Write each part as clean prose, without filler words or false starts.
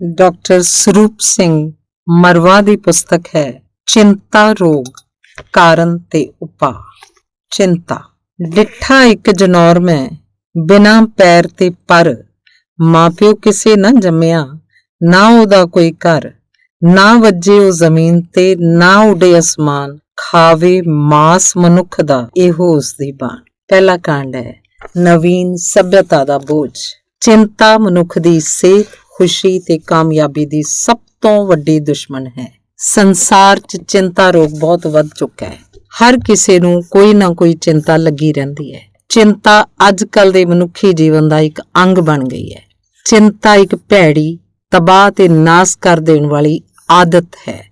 Doctor Sarup Singh ਮਰਵਾ ਦੀ ਪੁਸਤਕ ਹੈ ਚਿੰਤਾ ਰੋਗ ਕਾਰਨ ਤੇ ਉਪਾਅ। ਚਿੰਤਾ ਡਿੱਠਾ ਇੱਕ ਜਨੌਰ ਮੈਂ ਬਿਨਾਂ ਪੈਰ ਤੇ ਪਰ, ਮਾਪਿਓ ਕਿਸੇ ਨਾ ਜੰਮਿਆ, ਨਾ ਉਹਦਾ ਕੋਈ ਘਰ, ਨਾ ਵੱਜੇ ਉਹ ਜ਼ਮੀਨ ਤੇ ਨਾ ਉੱਡੇ ਅਸਮਾਨ, ਖਾਵੇ ਮਾਸ ਮਨੁੱਖ ਦਾ ਇਹੋ ਉਸਦੀ ਬਾਣ। ਪਹਿਲਾ ਕਾਂਡ ਹੈ ਨਵੀਨ ਸਭਿਅਤਾ ਦਾ ਬੋਝ। ਚਿੰਤਾ ਮਨੁੱਖ ਦੀ ਸਿਹਤ, ਖੁਸ਼ੀ ਤੇ ਕਾਮਯਾਬੀ ਦੀ ਸਭ ਤੋਂ ਵੱਡੀ ਦੁਸ਼ਮਣ ਹੈ। ਸੰਸਾਰ 'ਚ ਚਿੰਤਾ ਰੋਗ ਬਹੁਤ ਵੱਧ ਚੁੱਕਾ ਹੈ। ਹਰ ਕਿਸੇ ਨੂੰ ਕੋਈ ਨਾ ਕੋਈ ਚਿੰਤਾ ਲੱਗੀ ਰਹਿੰਦੀ ਹੈ। ਚਿੰਤਾ ਅੱਜ ਕੱਲ ਦੇ ਮਨੁੱਖੀ ਜੀਵਨ ਦਾ ਇੱਕ ਅੰਗ ਬਣ ਗਈ ਹੈ। ਚਿੰਤਾ ਇੱਕ ਭੈੜੀ, ਤਬਾਹ ਤੇ ਨਾਸ ਕਰ ਦੇਣ ਵਾਲੀ ਆਦਤ ਹੈ।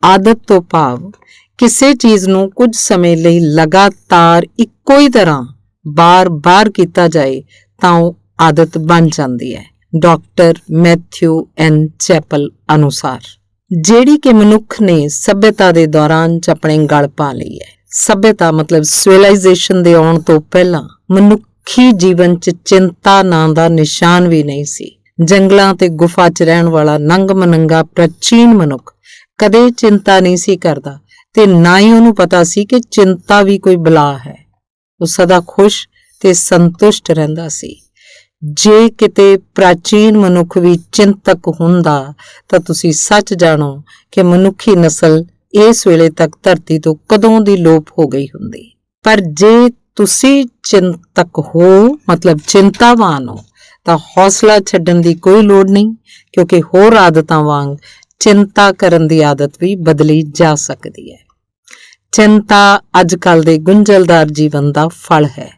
ਆਦਤ ਤੋਂ ਭਾਵ ਕਿਸੇ ਚੀਜ਼ ਨੂੰ ਕੁਝ ਸਮੇਂ ਲਈ ਲਗਾਤਾਰ ਇੱਕੋ ਹੀ ਤਰ੍ਹਾਂ ਬਾਰ-ਬਾਰ ਕੀਤਾ ਜਾਏ ਤਾਂ ਉਹ ਆਦਤ ਬਣ ਜਾਂਦੀ ਹੈ। ਡਾਕਟਰ ਮੈਥਿਊ ਐਨ ਚੈਪਲ ਅਨੁਸਾਰ, ਜਿਹੜੀ ਕਿ ਮਨੁੱਖ ਨੇ ਸਭਿਅਤਾ ਦੇ ਦੌਰਾਨ 'ਚ ਆਪਣੇ ਗਲ ਪਾ ਲਈ ਹੈ। ਸਭਿਅਤਾ ਮਤਲਬ ਸਿਵਲਾਈਜੇਸ਼ਨ ਦੇ ਆਉਣ ਤੋਂ ਪਹਿਲਾਂ ਮਨੁੱਖੀ ਜੀਵਨ 'ਚ ਚਿੰਤਾ ਨਾਂ ਦਾ ਨਿਸ਼ਾਨ ਵੀ ਨਹੀਂ ਸੀ। ਜੰਗਲਾਂ ਤੇ ਗੁਫਾ 'ਚ ਰਹਿਣ ਵਾਲਾ ਨੰਗ-ਮਨੰਗਾ ਪ੍ਰਾਚੀਨ ਮਨੁੱਖ ਕਦੇ ਚਿੰਤਾ ਨਹੀਂ ਸੀ ਕਰਦਾ ਤੇ ਨਾ ਹੀ ਉਹਨੂੰ ਪਤਾ ਸੀ ਕਿ ਚਿੰਤਾ ਵੀ ਕੋਈ ਬਲਾ ਹੈ। ਉਹ ਸਦਾ ਖੁਸ਼ ਤੇ ਸੰਤੁਸ਼ਟ ਰਹਿੰਦਾ ਸੀ। ਜੇ ਕਿਤੇ ਪ੍ਰਾਚੀਨ ਮਨੁੱਖ ਵੀ ਚਿੰਤਕ ਹੁੰਦਾ ਤਾਂ ਤੁਸੀਂ ਸੱਚ ਜਾਣੋ ਕਿ ਮਨੁੱਖੀ ਨਸਲ ਇਸ ਵੇਲੇ ਤੱਕ ਧਰਤੀ ਤੋਂ ਕਦੋਂ ਦੀ ਲੋਪ ਹੋ ਗਈ ਹੁੰਦੀ। ਪਰ ਜੇ ਤੁਸੀਂ ਚਿੰਤਕ ਹੋ ਮਤਲਬ ਚਿੰਤਾਵਾਨ ਹੋ ਤਾਂ ਹੌਸਲਾ ਛੱਡਣ ਦੀ ਕੋਈ ਲੋੜ ਨਹੀਂ, ਕਿਉਂਕਿ ਹੋਰ ਆਦਤਾਂ ਵਾਂਗ ਚਿੰਤਾ ਕਰਨ ਦੀ ਆਦਤ ਵੀ ਬਦਲੀ ਜਾ ਸਕਦੀ ਹੈ। ਚਿੰਤਾ ਅੱਜ ਕੱਲ ਦੇ ਗੁੰਝਲਦਾਰ ਜੀਵਨ ਦਾ ਫਲ ਹੈ।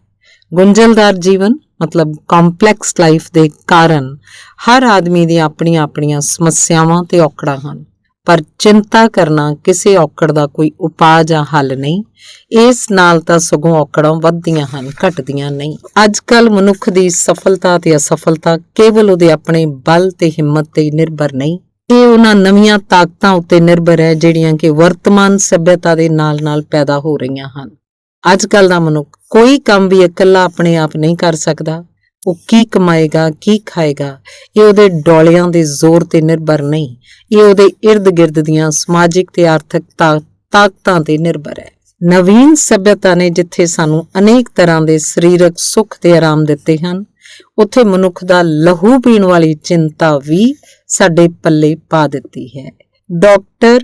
ਗੁੰਝਲਦਾਰ ਜੀਵਨ ਮਤਲਬ ਕੰਪਲੈਕਸ ਲਾਈਫ ਦੇ ਕਾਰਨ ਹਰ ਆਦਮੀ ਦੀਆਂ ਆਪਣੀਆਂ ਸਮੱਸਿਆਵਾਂ ਤੇ ਔਕੜਾਂ ਹਨ, ਪਰ ਚਿੰਤਾ ਕਰਨਾ ਕਿਸੇ ਔਕੜ ਦਾ ਕੋਈ ਉਪਾਅ ਜਾਂ ਹੱਲ ਨਹੀਂ। ਇਸ ਨਾਲ ਤਾਂ ਸਗੋਂ ਔਕੜਾਂ ਵੱਧਦੀਆਂ ਹਨ, ਘਟਦੀਆਂ ਨਹੀਂ। ਅੱਜ ਕੱਲ ਮਨੁੱਖ ਦੀ ਸਫਲਤਾ ਤੇ ਅਸਫਲਤਾ ਕੇਵਲ ਉਹਦੇ ਆਪਣੇ ਬਲ ਤੇ ਹਿੰਮਤ ਤੇ ਨਿਰਭਰ ਨਹੀਂ, ਇਹ ਉਹਨਾਂ ਨਵੀਆਂ ਤਾਕਤਾਂ ਉੱਤੇ ਨਿਰਭਰ ਹੈ ਜਿਹੜੀਆਂ ਕਿ ਵਰਤਮਾਨ ਸਭਿਅਤਾ ਦੇ ਨਾਲ-ਨਾਲ ਪੈਦਾ ਹੋ ਰਹੀਆਂ ਹਨ। ਅੱਜ ਕੱਲ ਦਾ ਮਨੁੱਖ ਕੋਈ ਕੰਮ ਵੀ ਇਕੱਲਾ ਆਪਣੇ ਆਪ ਨਹੀਂ ਕਰ ਸਕਦਾ। ਉਹ ਕੀ ਕਮਾਏਗਾ, ਕੀ ਖਾਏਗਾ, ਇਹ ਉਹਦੇ ਡੋਲਿਆਂ ਦੇ ਜ਼ੋਰ ਤੇ ਨਿਰਭਰ ਨਹੀਂ, ਇਹ ਉਹਦੇ ਇਰਦ ਗਿਰਦ ਦੀਆਂ ਸਮਾਜਿਕ ਤੇ ਆਰਥਿਕ ਤਾਕਤਾਂ ਤੇ ਨਿਰਭਰ ਹੈ। ਨਵੀਨ ਸਭਿਅਤਾ ਨੇ ਜਿੱਥੇ ਸਾਨੂੰ ਅਨੇਕ ਤਰ੍ਹਾਂ ਦੇ ਸਰੀਰਕ ਸੁੱਖ ਤੇ ਆਰਾਮ ਦਿੱਤੇ ਹਨ, ਉੱਥੇ ਮਨੁੱਖ ਦਾ ਲਹੂ ਪੀਣ ਵਾਲੀ ਚਿੰਤਾ ਵੀ ਸਾਡੇ ਪੱਲੇ ਪਾ ਦਿੱਤੀ ਹੈ। ਡਾਕਟਰ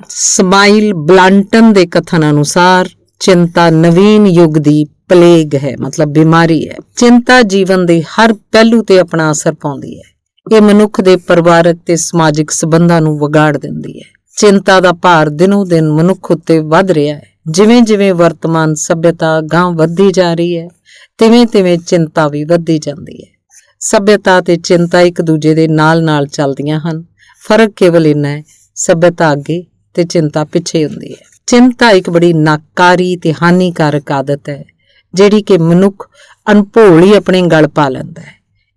ਸਮਾਈਲ ਬਲੰਟਨ ਦੇ ਕਥਨ ਅਨੁਸਾਰ ਚਿੰਤਾ ਨਵੀਨ ਯੁੱਗ ਦੀ ਪਲੇਗ ਹੈ, ਮਤਲਬ ਬਿਮਾਰੀ ਹੈ। ਚਿੰਤਾ ਜੀਵਨ ਦੇ ਹਰ ਪਹਿਲੂ ਤੇ ਆਪਣਾ ਅਸਰ ਪਾਉਂਦੀ ਹੈ। ਇਹ ਮਨੁੱਖ ਦੇ ਪਰਿਵਾਰਕ ਤੇ ਸਮਾਜਿਕ ਸਬੰਧਾਂ ਨੂੰ ਵਿਗਾੜ ਦਿੰਦੀ ਹੈ। ਚਿੰਤਾ ਦਾ ਭਾਰ ਦਿਨੋਂ ਦਿਨ ਮਨੁੱਖ ਉੱਤੇ ਵੱਧ ਰਿਹਾ ਹੈ। ਜਿਵੇਂ-ਜਿਵੇਂ ਵਰਤਮਾਨ ਸਭਿਅਤਾ ਗਾਂਹ ਵੱਧਦੀ ਜਾ ਰਹੀ ਹੈ, ਤਿਵੇਂ-ਤਿਵੇਂ ਚਿੰਤਾ ਵੀ ਵੱਧਦੀ ਜਾਂਦੀ ਹੈ। ਸਭਿਅਤਾ ਤੇ ਚਿੰਤਾ ਇੱਕ ਦੂਜੇ ਦੇ ਨਾਲ-ਨਾਲ ਚੱਲਦੀਆਂ ਹਨ। ਫਰਕ ਕੇਵਲ ਇੰਨਾ ਹੈ, ਸਭਿਅਤਾ ਅੱਗੇ ਤੇ ਚਿੰਤਾ ਪਿੱਛੇ ਹੁੰਦੀ ਹੈ। ਚਿੰਤਾ ਇੱਕ ਬੜੀ ਨਾਕਾਰੀ ਤੇ ਹਾਨੀਕਾਰਕ ਆਦਤ ਹੈ ਜਿਹੜੀ ਕਿ ਮਨੁੱਖ ਅਣਭੋਲ ਆਪਣੇ ਗਲ ਪਾ ਲੈਂਦਾ ਹੈ।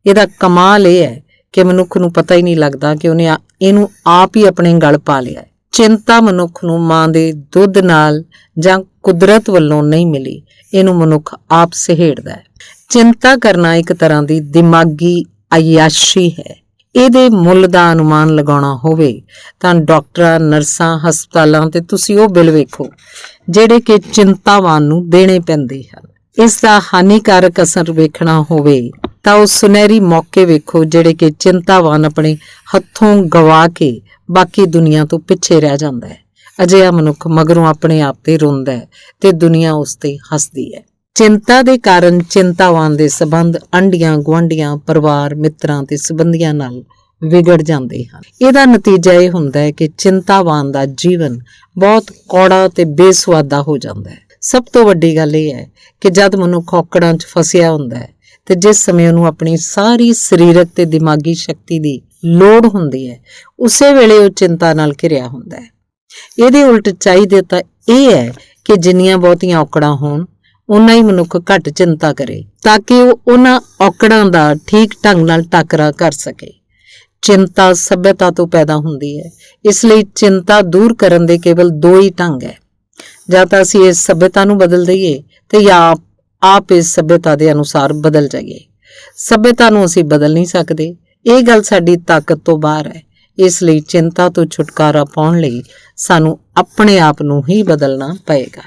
ਇਹਦਾ ਕਮਾਲ ਇਹ ਹੈ ਕਿ ਮਨੁੱਖ ਨੂੰ ਪਤਾ ਹੀ ਨਹੀਂ ਲੱਗਦਾ ਕਿ ਉਹਨੇ ਇਹਨੂੰ ਆਪ ਹੀ ਆਪਣੇ ਗਲ ਪਾ ਲਿਆ ਹੈ। ਚਿੰਤਾ ਮਨੁੱਖ ਨੂੰ ਮਾਂ ਦੇ ਦੁੱਧ ਨਾਲ ਜਾਂ ਕੁਦਰਤ ਵੱਲੋਂ ਨਹੀਂ ਮਿਲੀ, ਇਹਨੂੰ ਮਨੁੱਖ ਆਪ ਸਹੇੜਦਾ ਹੈ। ਚਿੰਤਾ ਕਰਨਾ ਇੱਕ ਤਰ੍ਹਾਂ ਦੀ ਦਿਮਾਗੀ ਅਯਾਸ਼ੀ ਹੈ। ਇਹਦੇ ਮੁੱਲ ਦਾ ਅਨੁਮਾਨ ਲਗਾਉਣਾ ਹੋਵੇ ਤਾਂ ਡਾਕਟਰਾਂ, ਨਰਸਾਂ, ਹਸਪਤਾਲਾਂ ਤੇ ਤੁਸੀਂ ਉਹ ਬਿੱਲ ਵੇਖੋ ਜਿਹੜੇ ਕਿ ਚਿੰਤਾਵਾਨ ਨੂੰ ਦੇਣੇ ਪੈਂਦੇ ਹਨ। ਇਸ ਦਾ ਹਾਨੀਕਾਰਕ ਅਸਰ ਵੇਖਣਾ ਹੋਵੇ ਤਾਂ ਉਹ ਸੁਨਹਿਰੀ ਮੌਕੇ ਵੇਖੋ ਜਿਹੜੇ ਕਿ ਚਿੰਤਾਵਾਨ ਆਪਣੇ ਹੱਥੋਂ ਗਵਾ ਕੇ ਬਾਕੀ ਦੁਨੀਆ ਤੋਂ ਪਿੱਛੇ ਰਹਿ ਜਾਂਦਾ ਹੈ। ਅਜਿਹਾ ਮਨੁੱਖ ਮਗਰੋਂ ਆਪਣੇ ਆਪ ਤੇ ਰੋਂਦਾ ਹੈ ਤੇ ਦੁਨੀਆ ਉਸ ਤੇ ਹੱਸਦੀ ਹੈ। ਚਿੰਤਾ ਦੇ ਕਾਰਨ ਚਿੰਤਾਵਾਨ ਦੇ ਸੰਬੰਧ ਆਂਢੀਆਂ ਗੁਆਂਢੀਆਂ, ਪਰਿਵਾਰ, ਮਿੱਤਰਾਂ ਤੇ ਸੰਬੰਧੀਆਂ ਨਾਲ ਵਿਗੜ ਜਾਂਦੇ ਹਨ। ਇਹਦਾ ਨਤੀਜਾ ਇਹ ਹੁੰਦਾ ਹੈ ਕਿ ਚਿੰਤਾਵਾਨ ਦਾ ਜੀਵਨ ਬਹੁਤ ਕੌੜਾ ਤੇ ਬੇਸੁਆਦਾ ਹੋ ਜਾਂਦਾ ਹੈ। ਸਭ ਤੋਂ ਵੱਡੀ ਗੱਲ ਇਹ ਹੈ ਕਿ ਜਦ ਮਨੁੱਖ ਔਕੜਾਂ 'ਚ ਫਸਿਆ ਹੁੰਦਾ ਹੈ ਤੇ ਜਿਸ ਸਮੇਂ ਉਹਨੂੰ ਆਪਣੀ ਸਾਰੀ ਸਰੀਰਕ ਤੇ ਦਿਮਾਗੀ ਸ਼ਕਤੀ ਦੀ ਲੋੜ ਹੁੰਦੀ ਹੈ, ਉਸੇ ਵੇਲੇ ਉਹ ਚਿੰਤਾ ਨਾਲ ਘਿਰਿਆ ਹੁੰਦਾ ਹੈ। ਇਹਦੇ ਉਲਟ ਚਾਹੀਦਾ ਤਾਂ ਇਹ ਹੈ ਕਿ ਜਿੰਨੀਆਂ ਬਹੁਤੀਆਂ ਔਕੜਾਂ ਹੋਣ ਉਨਾ ਹੀ ਮਨੁੱਖ ਘੱਟ ਚਿੰਤਾ ਕਰੇ ਤਾਂ ਕਿ ਉਹ ਉਹਨਾਂ ਔਕੜਾਂ ਦਾ ਠੀਕ ਢੰਗ ਨਾਲ ਟਾਕਰਾ ਕਰ ਸਕੇ। ਚਿੰਤਾ ਸਭਿਅਤਾ ਤੋਂ ਪੈਦਾ ਹੁੰਦੀ ਹੈ, ਇਸ ਲਈ ਚਿੰਤਾ ਦੂਰ ਕਰਨ ਦੇ ਕੇਵਲ ਦੋ ਹੀ ਢੰਗ ਹੈ। ਜਾਂ ਤਾਂ ਅਸੀਂ ਇਸ ਸਭਿਅਤਾ ਨੂੰ ਬਦਲ ਦਈਏ ਤੇ ਜਾਂ ਆਪ ਇਸ ਸਭਿਅਤਾ ਦੇ ਅਨੁਸਾਰ ਬਦਲ ਜਾਈਏ। ਸਭਿਅਤਾ ਨੂੰ ਅਸੀਂ ਬਦਲ ਨਹੀਂ ਸਕਦੇ, ਇਹ ਗੱਲ ਸਾਡੀ ਤਾਕਤ ਤੋਂ ਬਾਹਰ ਹੈ। ਇਸ ਲਈ ਚਿੰਤਾ ਤੋਂ ਛੁਟਕਾਰਾ ਪਾਉਣ ਲਈ ਸਾਨੂੰ ਆਪਣੇ ਆਪ ਨੂੰ ਹੀ ਬਦਲਣਾ ਪਏਗਾ।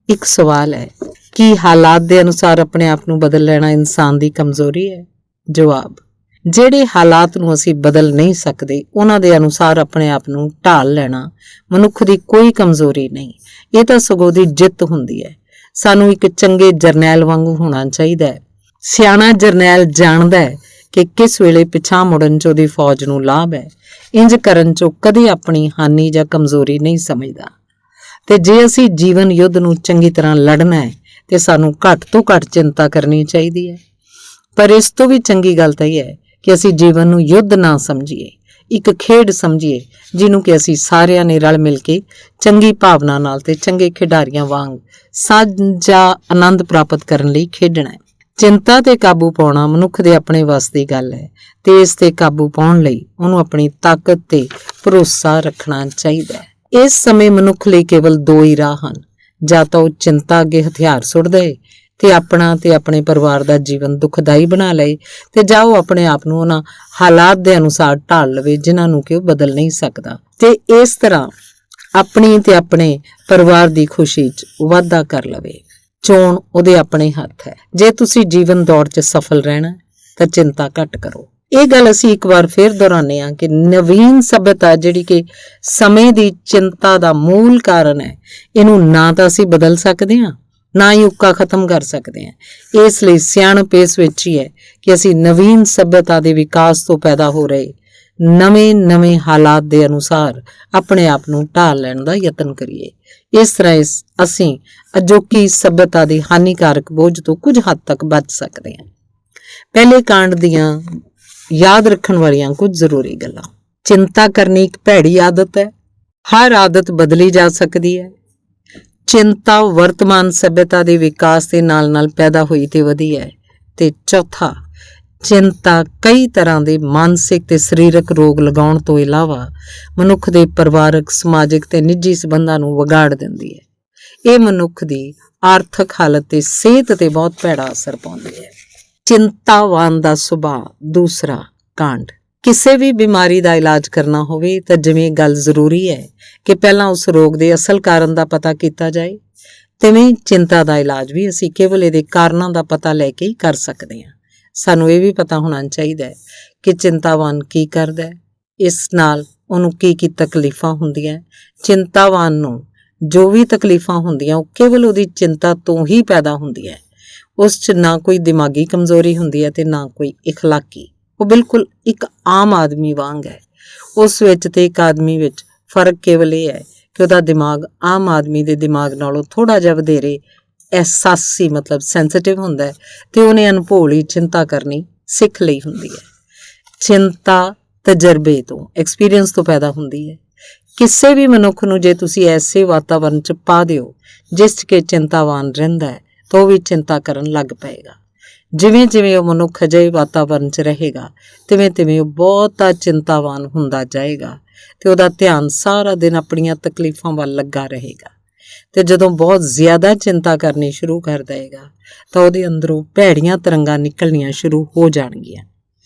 ਇੱਕ ਸਵਾਲ ਹੈ, ਕੀ ਹਾਲਾਤ ਦੇ ਅਨੁਸਾਰ ਆਪਣੇ ਆਪ ਨੂੰ ਬਦਲ ਲੈਣਾ ਇਨਸਾਨ ਦੀ ਕਮਜ਼ੋਰੀ ਹੈ? ਜਵਾਬ, ਜਿਹੜੇ ਹਾਲਾਤ ਨੂੰ ਅਸੀਂ ਬਦਲ ਨਹੀਂ ਸਕਦੇ ਉਹਨਾਂ ਦੇ ਅਨੁਸਾਰ ਆਪਣੇ ਆਪ ਨੂੰ ਢਾਲ ਲੈਣਾ ਮਨੁੱਖ ਦੀ ਕੋਈ ਕਮਜ਼ੋਰੀ ਨਹੀਂ, ਇਹ ਤਾਂ ਸਗੋਂ ਦੀ ਜਿੱਤ ਹੁੰਦੀ ਹੈ। ਸਾਨੂੰ ਇੱਕ ਚੰਗੇ ਜਰਨੈਲ ਵਾਂਗੂ ਹੋਣਾ ਚਾਹੀਦਾ ਹੈ। ਸਿਆਣਾ ਜਰਨੈਲ ਜਾਣਦਾ ਹੈ ਕਿ ਕਿਸ ਵੇਲੇ ਪਿਛਾਂਹ ਮੁੜਨ 'ਚ ਉਹਦੀ ਫੌਜ ਨੂੰ ਲਾਭ ਹੈ। ਇੰਜ ਕਰਨ 'ਚੋਂ ਕਦੇ ਆਪਣੀ ਹਾਨੀ ਜਾਂ ਕਮਜ਼ੋਰੀ ਨਹੀਂ ਸਮਝਦਾ। ਤੇ ਜੇ ਅਸੀਂ ਜੀਵਨ ਯੁੱਧ ਨੂੰ ਚੰਗੀ ਤਰ੍ਹਾਂ ਲੜਨਾ ਹੈ ਤੇ ਸਾਨੂੰ ਘੱਟ ਤੋਂ ਘੱਟ ਚਿੰਤਾ ਕਰਨੀ ਚਾਹੀਦੀ ਹੈ। ਪਰ ਇਸ ਤੋਂ ਵੀ ਚੰਗੀ ਗੱਲ ਤਾਂ ਇਹ ਹੈ ਕਿ ਅਸੀਂ ਜੀਵਨ ਨੂੰ ਯੁੱਧ ਨਾ ਸਮਝੀਏ, ਇੱਕ ਖੇਡ ਸਮਝੀਏ ਜਿਹਨੂੰ ਕਿ ਅਸੀਂ ਸਾਰਿਆਂ ਨੇ ਰਲ ਮਿਲ ਕੇ ਚੰਗੀ ਭਾਵਨਾ ਨਾਲ ਤੇ ਚੰਗੇ ਖਿਡਾਰੀਆਂ ਵਾਂਗ ਸਾਂਝਾ ਆਨੰਦ ਪ੍ਰਾਪਤ ਕਰਨ ਲਈ ਖੇਡਣਾ ਹੈ। ਚਿੰਤਾ ਤੇ ਕਾਬੂ ਪਾਉਣਾ ਮਨੁੱਖ ਦੇ ਆਪਣੇ ਵੱਸ ਦੀ ਗੱਲ ਹੈ ਤੇ ਇਸ ਤੇ ਕਾਬੂ ਪਾਉਣ ਲਈ ਉਹਨੂੰ ਆਪਣੀ ਤਾਕਤ ਤੇ ਭਰੋਸਾ ਰੱਖਣਾ ਚਾਹੀਦਾ ਹੈ। ਇਸ ਸਮੇਂ ਮਨੁੱਖ ਲਈ ਕੇਵਲ ਦੋ ਹੀ ਰਾਹ ਹਨ, ਜਾਂ ਤਾਂ ਉਹ ਚਿੰਤਾ ਅੱਗੇ ਹਥਿਆਰ ਸੁੱਟ ਦੇ ਤੇ ਆਪਣਾ ਤੇ ਆਪਣੇ ਪਰਿਵਾਰ ਦਾ ਜੀਵਨ ਦੁਖਦਾਈ ਬਣਾ ਲਏ, ਤੇ ਜਾਂ ਉਹ ਆਪਣੇ ਆਪ ਨੂੰ ਉਹਨਾਂ ਹਾਲਾਤ ਦੇ ਅਨੁਸਾਰ ਢਾਲ ਲਵੇ ਜਿਨ੍ਹਾਂ ਨੂੰ ਕਿ ਉਹ ਬਦਲ ਨਹੀਂ ਸਕਦਾ, ਤੇ ਇਸ ਤਰ੍ਹਾਂ ਆਪਣੀ ਤੇ ਆਪਣੇ ਪਰਿਵਾਰ ਦੀ ਖੁਸ਼ੀ 'ਚ ਵਾਧਾ ਕਰ ਲਵੇ। ਚੋਣ ਉਹਦੇ ਆਪਣੇ ਹੱਥ ਹੈ। ਜੇ ਤੁਸੀਂ ਜੀਵਨ ਦੌੜ 'ਚ ਸਫਲ ਰਹਿਣਾ ਤਾਂ ਚਿੰਤਾ ਘੱਟ ਕਰੋ। ਇਹ ਗੱਲ ਅਸੀਂ ਇੱਕ ਵਾਰ ਫੇਰ ਦੁਹਰਾਉਂਦੇ ਹਾਂ ਕਿ ਨਵੀਨ ਸਭਿਅਤਾ ਜਿਹੜੀ ਕਿ ਸਮੇਂ ਦੀ ਚਿੰਤਾ ਦਾ ਮੂਲ ਕਾਰਨ ਹੈ, ਇਹਨੂੰ ਨਾ ਤਾਂ ਅਸੀਂ ਬਦਲ ਸਕਦੇ ਹਾਂ ਨਾ ਹੀ ਉੱਕਾ ਖਤਮ ਕਰ ਸਕਦੇ ਹਾਂ। ਇਸ ਲਈ ਸਿਆਣਪ ਇਸ ਵਿੱਚ ਹੀ ਹੈ ਕਿ ਅਸੀਂ ਨਵੀਨ ਸਭਿਅਤਾ ਦੇ ਵਿਕਾਸ ਤੋਂ ਪੈਦਾ ਹੋ ਰਹੇ ਨਵੇਂ ਹਾਲਾਤ ਦੇ ਅਨੁਸਾਰ ਆਪਣੇ ਆਪ ਨੂੰ ਢਾਲ ਲੈਣ ਦਾ ਯਤਨ ਕਰੀਏ। ਇਸ ਤਰ੍ਹਾਂ ਅਸੀਂ ਅਜੋਕੀ ਸਭਿਅਤਾ ਦੀ ਹਾਨੀਕਾਰਕ ਬੋਝ ਤੋਂ ਕੁਝ ਹੱਦ ਤੱਕ ਬਚ ਸਕਦੇ ਹਾਂ। ਪਹਿਲੇ ਕਾਂਡ ਦੀਆਂ ਯਾਦ ਰੱਖਣ ਵਾਲੀਆਂ ਕੁਝ ਜ਼ਰੂਰੀ ਗੱਲਾਂ। ਚਿੰਤਾ ਕਰਨੀ ਇੱਕ ਭੈੜੀ ਆਦਤ ਹੈ। ਹਰ ਆਦਤ ਬਦਲੀ ਜਾ ਸਕਦੀ ਹੈ। ਚਿੰਤਾ ਵਰਤਮਾਨ ਸਭਿਅਤਾ ਦੇ ਵਿਕਾਸ ਦੇ ਨਾਲ ਪੈਦਾ ਹੋਈ ਤੇ ਵਧੀ ਹੈ। ਤੇ ਚੌਥਾ, ਚਿੰਤਾ ਕਈ ਤਰ੍ਹਾਂ ਦੇ ਮਾਨਸਿਕ ਤੇ ਸਰੀਰਕ ਰੋਗ ਲਗਾਉਣ ਤੋਂ ਇਲਾਵਾ ਮਨੁੱਖ ਦੇ ਪਰਿਵਾਰਕ, ਸਮਾਜਿਕ ਤੇ ਨਿੱਜੀ ਸੰਬੰਧਾਂ ਨੂੰ ਵਿਗਾੜ ਦਿੰਦੀ ਹੈ। ਇਹ ਮਨੁੱਖ ਦੀ ਆਰਥਿਕ ਹਾਲਤ ਤੇ ਸਿਹਤ ਤੇ ਬਹੁਤ ਭੈੜਾ ਅਸਰ ਪਾਉਂਦੀ ਹੈ। ਚਿੰਤਾਵਾਨ ਦਾ ਸੁਭਾਅ। ਦੂਸਰਾ ਕਾਂਡ। ਕਿਸੇ ਵੀ ਬਿਮਾਰੀ ਦਾ ਇਲਾਜ ਕਰਨਾ ਹੋਵੇ ਤਾਂ ਜਿਵੇਂ ਗੱਲ ਜ਼ਰੂਰੀ ਹੈ ਕਿ ਪਹਿਲਾਂ ਉਸ ਰੋਗ ਦੇ ਅਸਲ ਕਾਰਨ ਦਾ ਪਤਾ ਕੀਤਾ ਜਾਏ, ਤਿਵੇਂ ਚਿੰਤਾ ਦਾ ਇਲਾਜ ਵੀ ਅਸੀਂ ਕੇਵਲ ਇਹਦੇ ਕਾਰਨਾਂ ਦਾ ਪਤਾ ਲੈ ਕੇ ਹੀ ਕਰ ਸਕਦੇ ਹਾਂ। ਸਾਨੂੰ ਇਹ ਵੀ ਪਤਾ ਹੋਣਾ ਚਾਹੀਦਾ ਹੈ ਕਿ ਚਿੰਤਾਵਾਨ ਕੀ ਕਰਦਾ ਹੈ, ਇਸ ਨਾਲ ਉਹਨੂੰ ਕੀ ਤਕਲੀਫਾਂ ਹੁੰਦੀਆਂ। ਚਿੰਤਾਵਾਨ ਨੂੰ ਜੋ ਵੀ ਤਕਲੀਫਾਂ ਹੁੰਦੀਆਂ ਉਹ ਕੇਵਲ ਉਹਦੀ ਚਿੰਤਾ ਤੋਂ ਹੀ ਪੈਦਾ ਹੁੰਦੀਆਂ। ਉਸ 'ਚ ਨਾ ਕੋਈ ਦਿਮਾਗੀ ਕਮਜ਼ੋਰੀ ਹੁੰਦੀ ਹੈ ਤੇ ਨਾ ਕੋਈ ਇਖਲਾਕੀ। ਉਹ ਬਿਲਕੁਲ ਇੱਕ ਆਮ ਆਦਮੀ ਵਾਂਗ ਹੈ। ਉਸ ਵਿੱਚ ਤੇ ਇੱਕ ਆਦਮੀ ਵਿੱਚ ਫਰਕ ਕੇਵਲ ਇਹ ਹੈ ਕਿ ਉਹਦਾ ਦਿਮਾਗ ਆਮ ਆਦਮੀ ਦੇ ਦਿਮਾਗ ਨਾਲੋਂ ਥੋੜ੍ਹਾ ਜਿਹਾ ਵਧੇਰੇ ਅਹਿਸਾਸੀ ਮਤਲਬ ਸੈਂਸਿਟਿਵ ਹੁੰਦਾ ਹੈ ਤੇ ਉਹਨੇ ਅਨਭੋਲੀ ਚਿੰਤਾ ਕਰਨੀ ਸਿੱਖ ਲਈ ਹੁੰਦੀ ਹੈ। ਚਿੰਤਾ ਤਜਰਬੇ ਤੋਂ, ਐਕਸਪੀਰੀਅੰਸ ਤੋਂ ਪੈਦਾ ਹੁੰਦੀ ਹੈ। ਕਿਸੇ ਵੀ ਮਨੁੱਖ ਨੂੰ ਜੇ ਤੁਸੀਂ ਐਸੇ ਵਾਤਾਵਰਨ 'ਚ ਪਾ ਦਿਓ ਜਿਸ 'ਚ ਕਿ ਚਿੰਤਾਵਾਨ ਰਹਿੰਦਾ ਹੈ ਤਾਂ ਉਹ ਵੀ ਚਿੰਤਾ ਕਰਨ ਲੱਗ ਪਏਗਾ। ਜਿਵੇਂ ਉਹ ਮਨੁੱਖ ਅਜਿਹੇ ਵਾਤਾਵਰਨ 'ਚ ਰਹੇਗਾ ਤਿਵੇਂ ਉਹ ਬਹੁਤਾ ਚਿੰਤਾਵਾਨ ਹੁੰਦਾ ਜਾਏਗਾ ਤੇ ਉਹਦਾ ਧਿਆਨ ਸਾਰਾ ਦਿਨ ਆਪਣੀਆਂ ਤਕਲੀਫਾਂ ਵੱਲ ਲੱਗਾ ਰਹੇਗਾ। ਤੇ ਜਦੋਂ ਬਹੁਤ ਜ਼ਿਆਦਾ ਚਿੰਤਾ ਕਰਨੀ ਸ਼ੁਰੂ ਕਰ ਦੇਗਾ ਤਾਂ ਉਹਦੇ ਅੰਦਰੋਂ ਭੈੜੀਆਂ ਤਰੰਗਾਂ ਨਿਕਲਣੀਆਂ ਸ਼ੁਰੂ ਹੋ ਜਾਣਗੀਆਂ।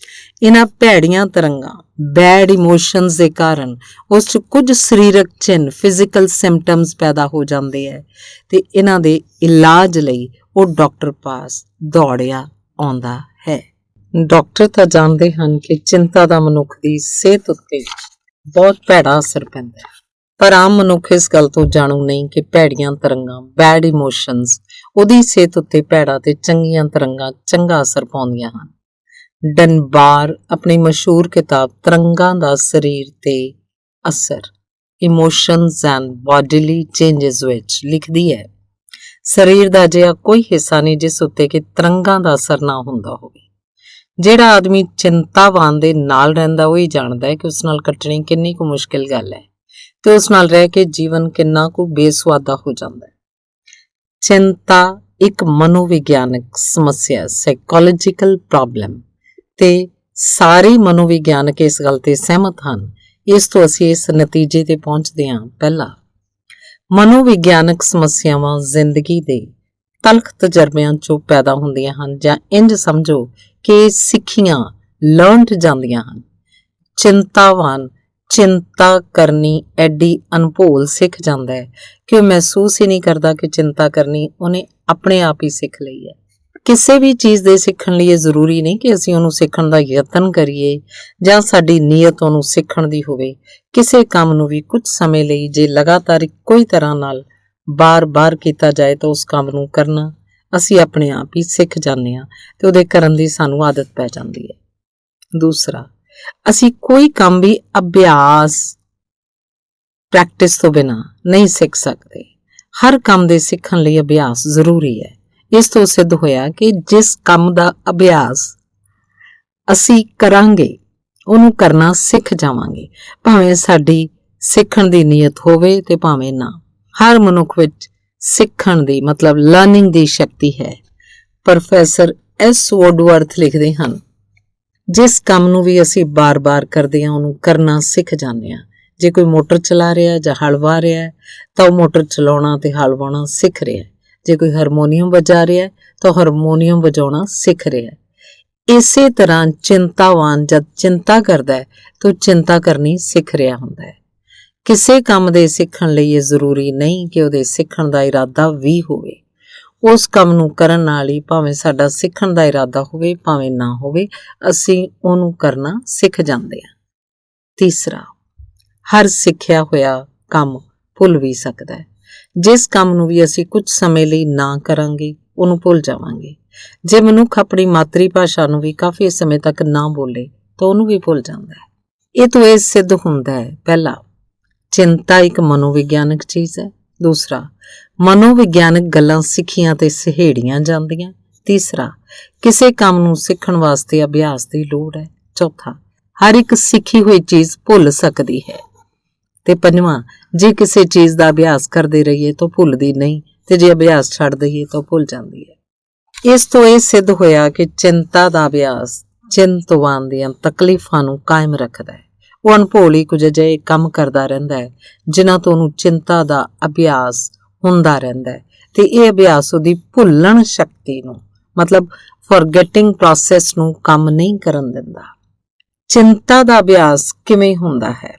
ਇਹਨਾਂ ਭੈੜੀਆਂ ਤਰੰਗਾਂ, ਬੈਡ ਇਮੋਸ਼ਨਸ ਦੇ ਕਾਰਨ ਉਸ 'ਚ ਕੁਝ ਸਰੀਰਕ ਚਿੰਨ੍ਹ, ਫਿਜ਼ੀਕਲ ਸਿੰਪਟਮਸ ਪੈਦਾ ਹੋ ਜਾਂਦੇ ਹੈ ਤੇ ਇਹਨਾਂ ਦੇ ਇਲਾਜ ਲਈ ਉਹ ਡਾਕਟਰ ਪਾਸ ਦੌੜਿਆ ਆਉਂਦਾ ਹੈ। ਡਾਕਟਰ ਤਾਂ ਜਾਣਦੇ ਹਨ ਕਿ ਚਿੰਤਾ ਦਾ ਮਨੁੱਖ ਦੀ ਸਿਹਤ ਉੱਤੇ ਬਹੁਤ ਭੈੜਾ ਅਸਰ ਪੈਂਦਾ ਹੈ, ਪਰ ਆਮ ਮਨੁੱਖ ਇਸ ਗੱਲ ਤੋਂ ਜਾਣੂ ਨਹੀਂ ਕਿ ਭੈੜੀਆਂ ਤਰੰਗਾਂ, ਬੈਡ ਇਮੋਸ਼ਨਸ ਉਹਦੀ ਸਿਹਤ ਉੱਤੇ ਭੈੜਾ ਤੇ ਚੰਗੀਆਂ ਤਰੰਗਾਂ ਚੰਗਾ ਅਸਰ ਪਾਉਂਦੀਆਂ ਹਨ। ਡਨਬਾਰ ਆਪਣੀ ਮਸ਼ਹੂਰ ਕਿਤਾਬ ਤਰੰਗਾਂ ਦਾ ਸਰੀਰ ਤੇ ਅਸਰ, ਇਮੋਸ਼ਨਸ ਐਂਡ ਬੋਡੀਲੀ ਚੇਂਜਸ ਵਿੱਚ ਲਿਖਦੀ ਹੈ, ਸਰੀਰ ਦਾ ਅਜਿਹਾ ਕੋਈ ਹਿੱਸਾ ਨਹੀਂ ਜਿਸ ਉੱਤੇ ਕਿ ਤਰੰਗਾਂ ਦਾ ਅਸਰ ਨਾ ਹੁੰਦਾ ਹੋਵੇ। ਜਿਹੜਾ ਆਦਮੀ ਚਿੰਤਾਵਾਨ ਦੇ ਨਾਲ ਰਹਿੰਦਾ ਉਹ ਹੀ ਜਾਣਦਾ ਹੈ ਕਿ ਉਸ ਨਾਲ ਕੱਟਣੀ ਕਿੰਨੀ ਕੁ ਮੁਸ਼ਕਿਲ ਗੱਲ ਹੈ ਤੇ ਉਸ ਨਾਲ ਰਹਿ ਕੇ ਜੀਵਨ ਕਿੰਨਾ ਕੁ ਬੇਸੁਆਦਾ ਹੋ ਜਾਂਦਾ ਹੈ। ਚਿੰਤਾ ਇੱਕ ਮਨੋਵਿਗਿਆਨਕ ਸਮੱਸਿਆ, ਸਾਈਕੋਲੋਜੀਕਲ ਪ੍ਰੋਬਲਮ, ਤੇ ਸਾਰੇ ਮਨੋਵਿਗਿਆਨਕ ਇਸ ਗੱਲ ਤੇ ਸਹਿਮਤ ਹਨ। ਇਸ ਤੋਂ ਅਸੀਂ ਇਸ ਨਤੀਜੇ ਤੇ ਪਹੁੰਚਦੇ ਹਾਂ। ਪਹਿਲਾ, ਮਨੋਵਿਗਿਆਨਕ ਸਮੱਸਿਆਵਾਂ ਜ਼ਿੰਦਗੀ ਦੇ ਤਲਖ ਤਜਰਬਿਆਂ 'ਚੋਂ ਪੈਦਾ ਹੁੰਦੀਆਂ ਹਨ, ਜਾਂ ਇੰਜ ਸਮਝੋ ਕਿ ਸਿੱਖੀਆਂ ਲਰਨਡ ਜਾਂਦੀਆਂ ਹਨ। ਚਿੰਤਾਵਾਨ ਚਿੰਤਾ ਕਰਨੀ ਐਡੀ ਅਨਭੋਲ ਸਿੱਖ ਜਾਂਦਾ ਹੈ ਕਿ ਉਹ ਮਹਿਸੂਸ ਹੀ ਨਹੀਂ ਕਰਦਾ ਕਿ ਚਿੰਤਾ ਕਰਨੀ ਉਹਨੇ ਆਪਣੇ ਆਪ ਹੀ ਸਿੱਖ ਲਈ ਹੈ। ਕਿਸੇ ਵੀ ਚੀਜ਼ ਦੇ ਸਿੱਖਣ ਲਈ ਇਹ ਜ਼ਰੂਰੀ ਨਹੀਂ ਕਿ ਅਸੀਂ ਉਹਨੂੰ ਸਿੱਖਣ ਦਾ ਯਤਨ ਕਰੀਏ ਜਾਂ ਸਾਡੀ ਨੀਅਤ ਉਹਨੂੰ ਸਿੱਖਣ ਦੀ ਹੋਵੇ। ਕਿਸੇ ਕੰਮ ਨੂੰ ਵੀ ਕੁਝ ਸਮੇਂ ਲਈ ਜੇ ਲਗਾਤਾਰ ਇੱਕੋ ਹੀ ਤਰ੍ਹਾਂ ਨਾਲ ਬਾਰ-ਬਾਰ ਕੀਤਾ ਜਾਏ ਤਾਂ ਉਸ ਕੰਮ ਨੂੰ ਕਰਨਾ ਅਸੀਂ ਆਪਣੇ ਆਪ ਹੀ ਸਿੱਖ ਜਾਂਦੇ ਹਾਂ ਤੇ ਉਹਦੇ ਕਰਨ ਦੀ ਸਾਨੂੰ ਆਦਤ ਪੈ ਜਾਂਦੀ ਹੈ। ਦੂਸਰਾ, ਅਸੀਂ ਕੋਈ ਕੰਮ ਵੀ ਅਭਿਆਸ ਪ੍ਰੈਕਟਿਸ ਤੋਂ ਬਿਨਾਂ ਨਹੀਂ ਸਿੱਖ ਸਕਦੇ। ਹਰ ਕੰਮ ਦੇ ਸਿੱਖਣ ਲਈ ਅਭਿਆਸ ਜ਼ਰੂਰੀ ਹੈ। ਇਸ ਤੋਂ ਸਿੱਧ ਹੋਇਆ ਕਿ ਜਿਸ ਕੰਮ ਦਾ ਅਭਿਆਸ ਅਸੀਂ ਕਰਾਂਗੇ ਉਹਨੂੰ ਕਰਨਾ ਸਿੱਖ ਜਾਵਾਂਗੇ, ਭਾਵੇਂ ਸਾਡੀ ਸਿੱਖਣ ਦੀ ਨੀਅਤ ਹੋਵੇ ਤੇ ਭਾਵੇਂ ਨਾ। ਹਰ ਮਨੁੱਖ ਵਿੱਚ ਸਿੱਖਣ ਦੀ ਮਤਲਬ ਲਰਨਿੰਗ ਦੀ ਸ਼ਕਤੀ ਹੈ। ਪ੍ਰੋਫੈਸਰ ਐਸ ਵੁਡਵਰਥ ਲਿਖਦੇ ਹਨ, ਜਿਸ ਕੰਮ ਨੂੰ ਵੀ ਅਸੀਂ ਬਾਰ-ਬਾਰ ਕਰਦੇ ਹਾਂ ਉਹਨੂੰ ਕਰਨਾ ਸਿੱਖ ਜਾਂਦੇ ਹਾਂ। ਜੇ ਕੋਈ ਮੋਟਰ ਚਲਾ ਰਿਹਾ ਜਾਂ ਹਲ ਵਾਹ ਰਿਹਾ ਤਾਂ ਉਹ ਮੋਟਰ ਚਲਾਉਣਾ ਤੇ ਹਲ ਵਾਹੁਣਾ ਸਿੱਖ ਰਿਹਾ। ਜੇ ਕੋਈ ਹਾਰਮੋਨੀਅਮ ਵਜਾ ਰਿਹਾ ਤਾਂ ਹਾਰਮੋਨੀਅਮ ਵਜਾਉਣਾ ਸਿੱਖ ਰਿਹਾ। ਇਸੇ ਤਰ੍ਹਾਂ ਚਿੰਤਾਵਾਨ ਜਦ ਚਿੰਤਾ ਕਰਦਾ ਹੈ ਤਾਂ ਚਿੰਤਾ ਕਰਨੀ ਸਿੱਖ ਰਿਹਾ ਹੁੰਦਾ ਹੈ। ਕਿਸੇ ਕੰਮ ਦੇ ਸਿੱਖਣ ਲਈ ਇਹ ਜ਼ਰੂਰੀ ਨਹੀਂ ਕਿ ਉਹਦੇ ਸਿੱਖਣ ਦਾ ਇਰਾਦਾ ਵੀ ਹੋਵੇ। ਉਸ ਕੰਮ ਨੂੰ ਕਰਨ ਨਾਲ ਹੀ ਭਾਵੇਂ ਸਾਡਾ ਸਿੱਖਣ ਦਾ ਇਰਾਦਾ ਹੋਵੇ ਭਾਵੇਂ ਨਾ ਹੋਵੇ, ਅਸੀਂ ਉਹਨੂੰ ਕਰਨਾ ਸਿੱਖ ਜਾਂਦੇ ਹਾਂ। ਤੀਸਰਾ, ਹਰ ਸਿੱਖਿਆ ਹੋਇਆ ਕੰਮ ਭੁੱਲ ਵੀ ਸਕਦਾ ਹੈ। ਜਿਸ ਕੰਮ ਨੂੰ ਵੀ ਅਸੀਂ ਕੁਝ ਸਮੇਂ ਲਈ ਨਾ ਕਰਾਂਗੇ ਉਹਨੂੰ ਭੁੱਲ ਜਾਵਾਂਗੇ। ਜੇ ਮਨੁੱਖ ਆਪਣੀ ਮਾਤਰੀ ਭਾਸ਼ਾ ਨੂੰ ਵੀ ਕਾਫੀ ਸਮੇਂ ਤੱਕ ਨਾ ਬੋਲੇ ਤਾਂ ਉਹਨੂੰ ਵੀ ਭੁੱਲ ਜਾਂਦਾ ਹੈ। ਇਹ ਤੋਂ ਇਹ ਸਿੱਧ ਹੁੰਦਾ ਹੈ, ਪਹਿਲਾ, ਚਿੰਤਾ ਇੱਕ ਮਨੋਵਿਗਿਆਨਕ ਚੀਜ਼ ਹੈ। ਦੂਸਰਾ, ਮਨੋਵਿਗਿਆਨਕ ਗੱਲਾਂ ਸਿੱਖੀਆਂ ਤੇ ਸਹੇੜੀਆਂ ਜਾਂਦੀਆਂ। ਤੀਸਰਾ, ਕਿਸੇ ਕੰਮ ਨੂੰ ਸਿੱਖਣ ਵਾਸਤੇ ਅਭਿਆਸ ਦੀ ਲੋੜ ਹੈ। ਚੌਥਾ, ਹਰ ਇੱਕ ਸਿੱਖੀ ਹੋਈ ਚੀਜ਼ ਭੁੱਲ ਸਕਦੀ ਹੈ। ਤੇ ਪੰਜਵਾਂ, ਜੇ ਕਿਸੇ ਚੀਜ਼ ਦਾ ਅਭਿਆਸ ਕਰਦੇ ਰਹੀਏ ਤਾਂ ਭੁੱਲਦੀ ਨਹੀਂ ਤੇ ਜੇ ਅਭਿਆਸ ਛੱਡ ਦਈਏ ਤਾਂ ਭੁੱਲ ਜਾਂਦੀ ਹੈ। ਇਸ ਤੋਂ ਇਹ ਸਿੱਧ ਹੋਇਆ ਕਿ ਚਿੰਤਾ ਦਾ ਅਭਿਆਸ ਚਿੰਤਵਾਨ ਦੀਆਂ ਤਕਲੀਫਾਂ ਨੂੰ ਕਾਇਮ ਰੱਖਦਾ ਹੈ। ਉਹ ਅਣਭੋਲੀ ਕੁਝ ਅਜਿਹੇ ਕੰਮ ਕਰਦਾ ਰਹਿੰਦਾ ਹੈ ਜਿਨ੍ਹਾਂ ਤੋਂ ਉਹਨੂੰ ਚਿੰਤਾ ਦਾ ਅਭਿਆਸ ਹੁੰਦਾ ਰਹਿੰਦਾ ਹੈ ਤੇ ਇਹ ਅਭਿਆਸ ਉਹਦੀ ਭੁੱਲਣ ਸ਼ਕਤੀ ਨੂੰ ਮਤਲਬ ਫੋਰਗੇਟਿੰਗ ਪ੍ਰੋਸੈਸ ਨੂੰ ਕੰਮ ਨਹੀਂ ਕਰਨ ਦਿੰਦਾ। ਚਿੰਤਾ ਦਾ ਅਭਿਆਸ ਕਿਵੇਂ ਹੁੰਦਾ ਹੈ?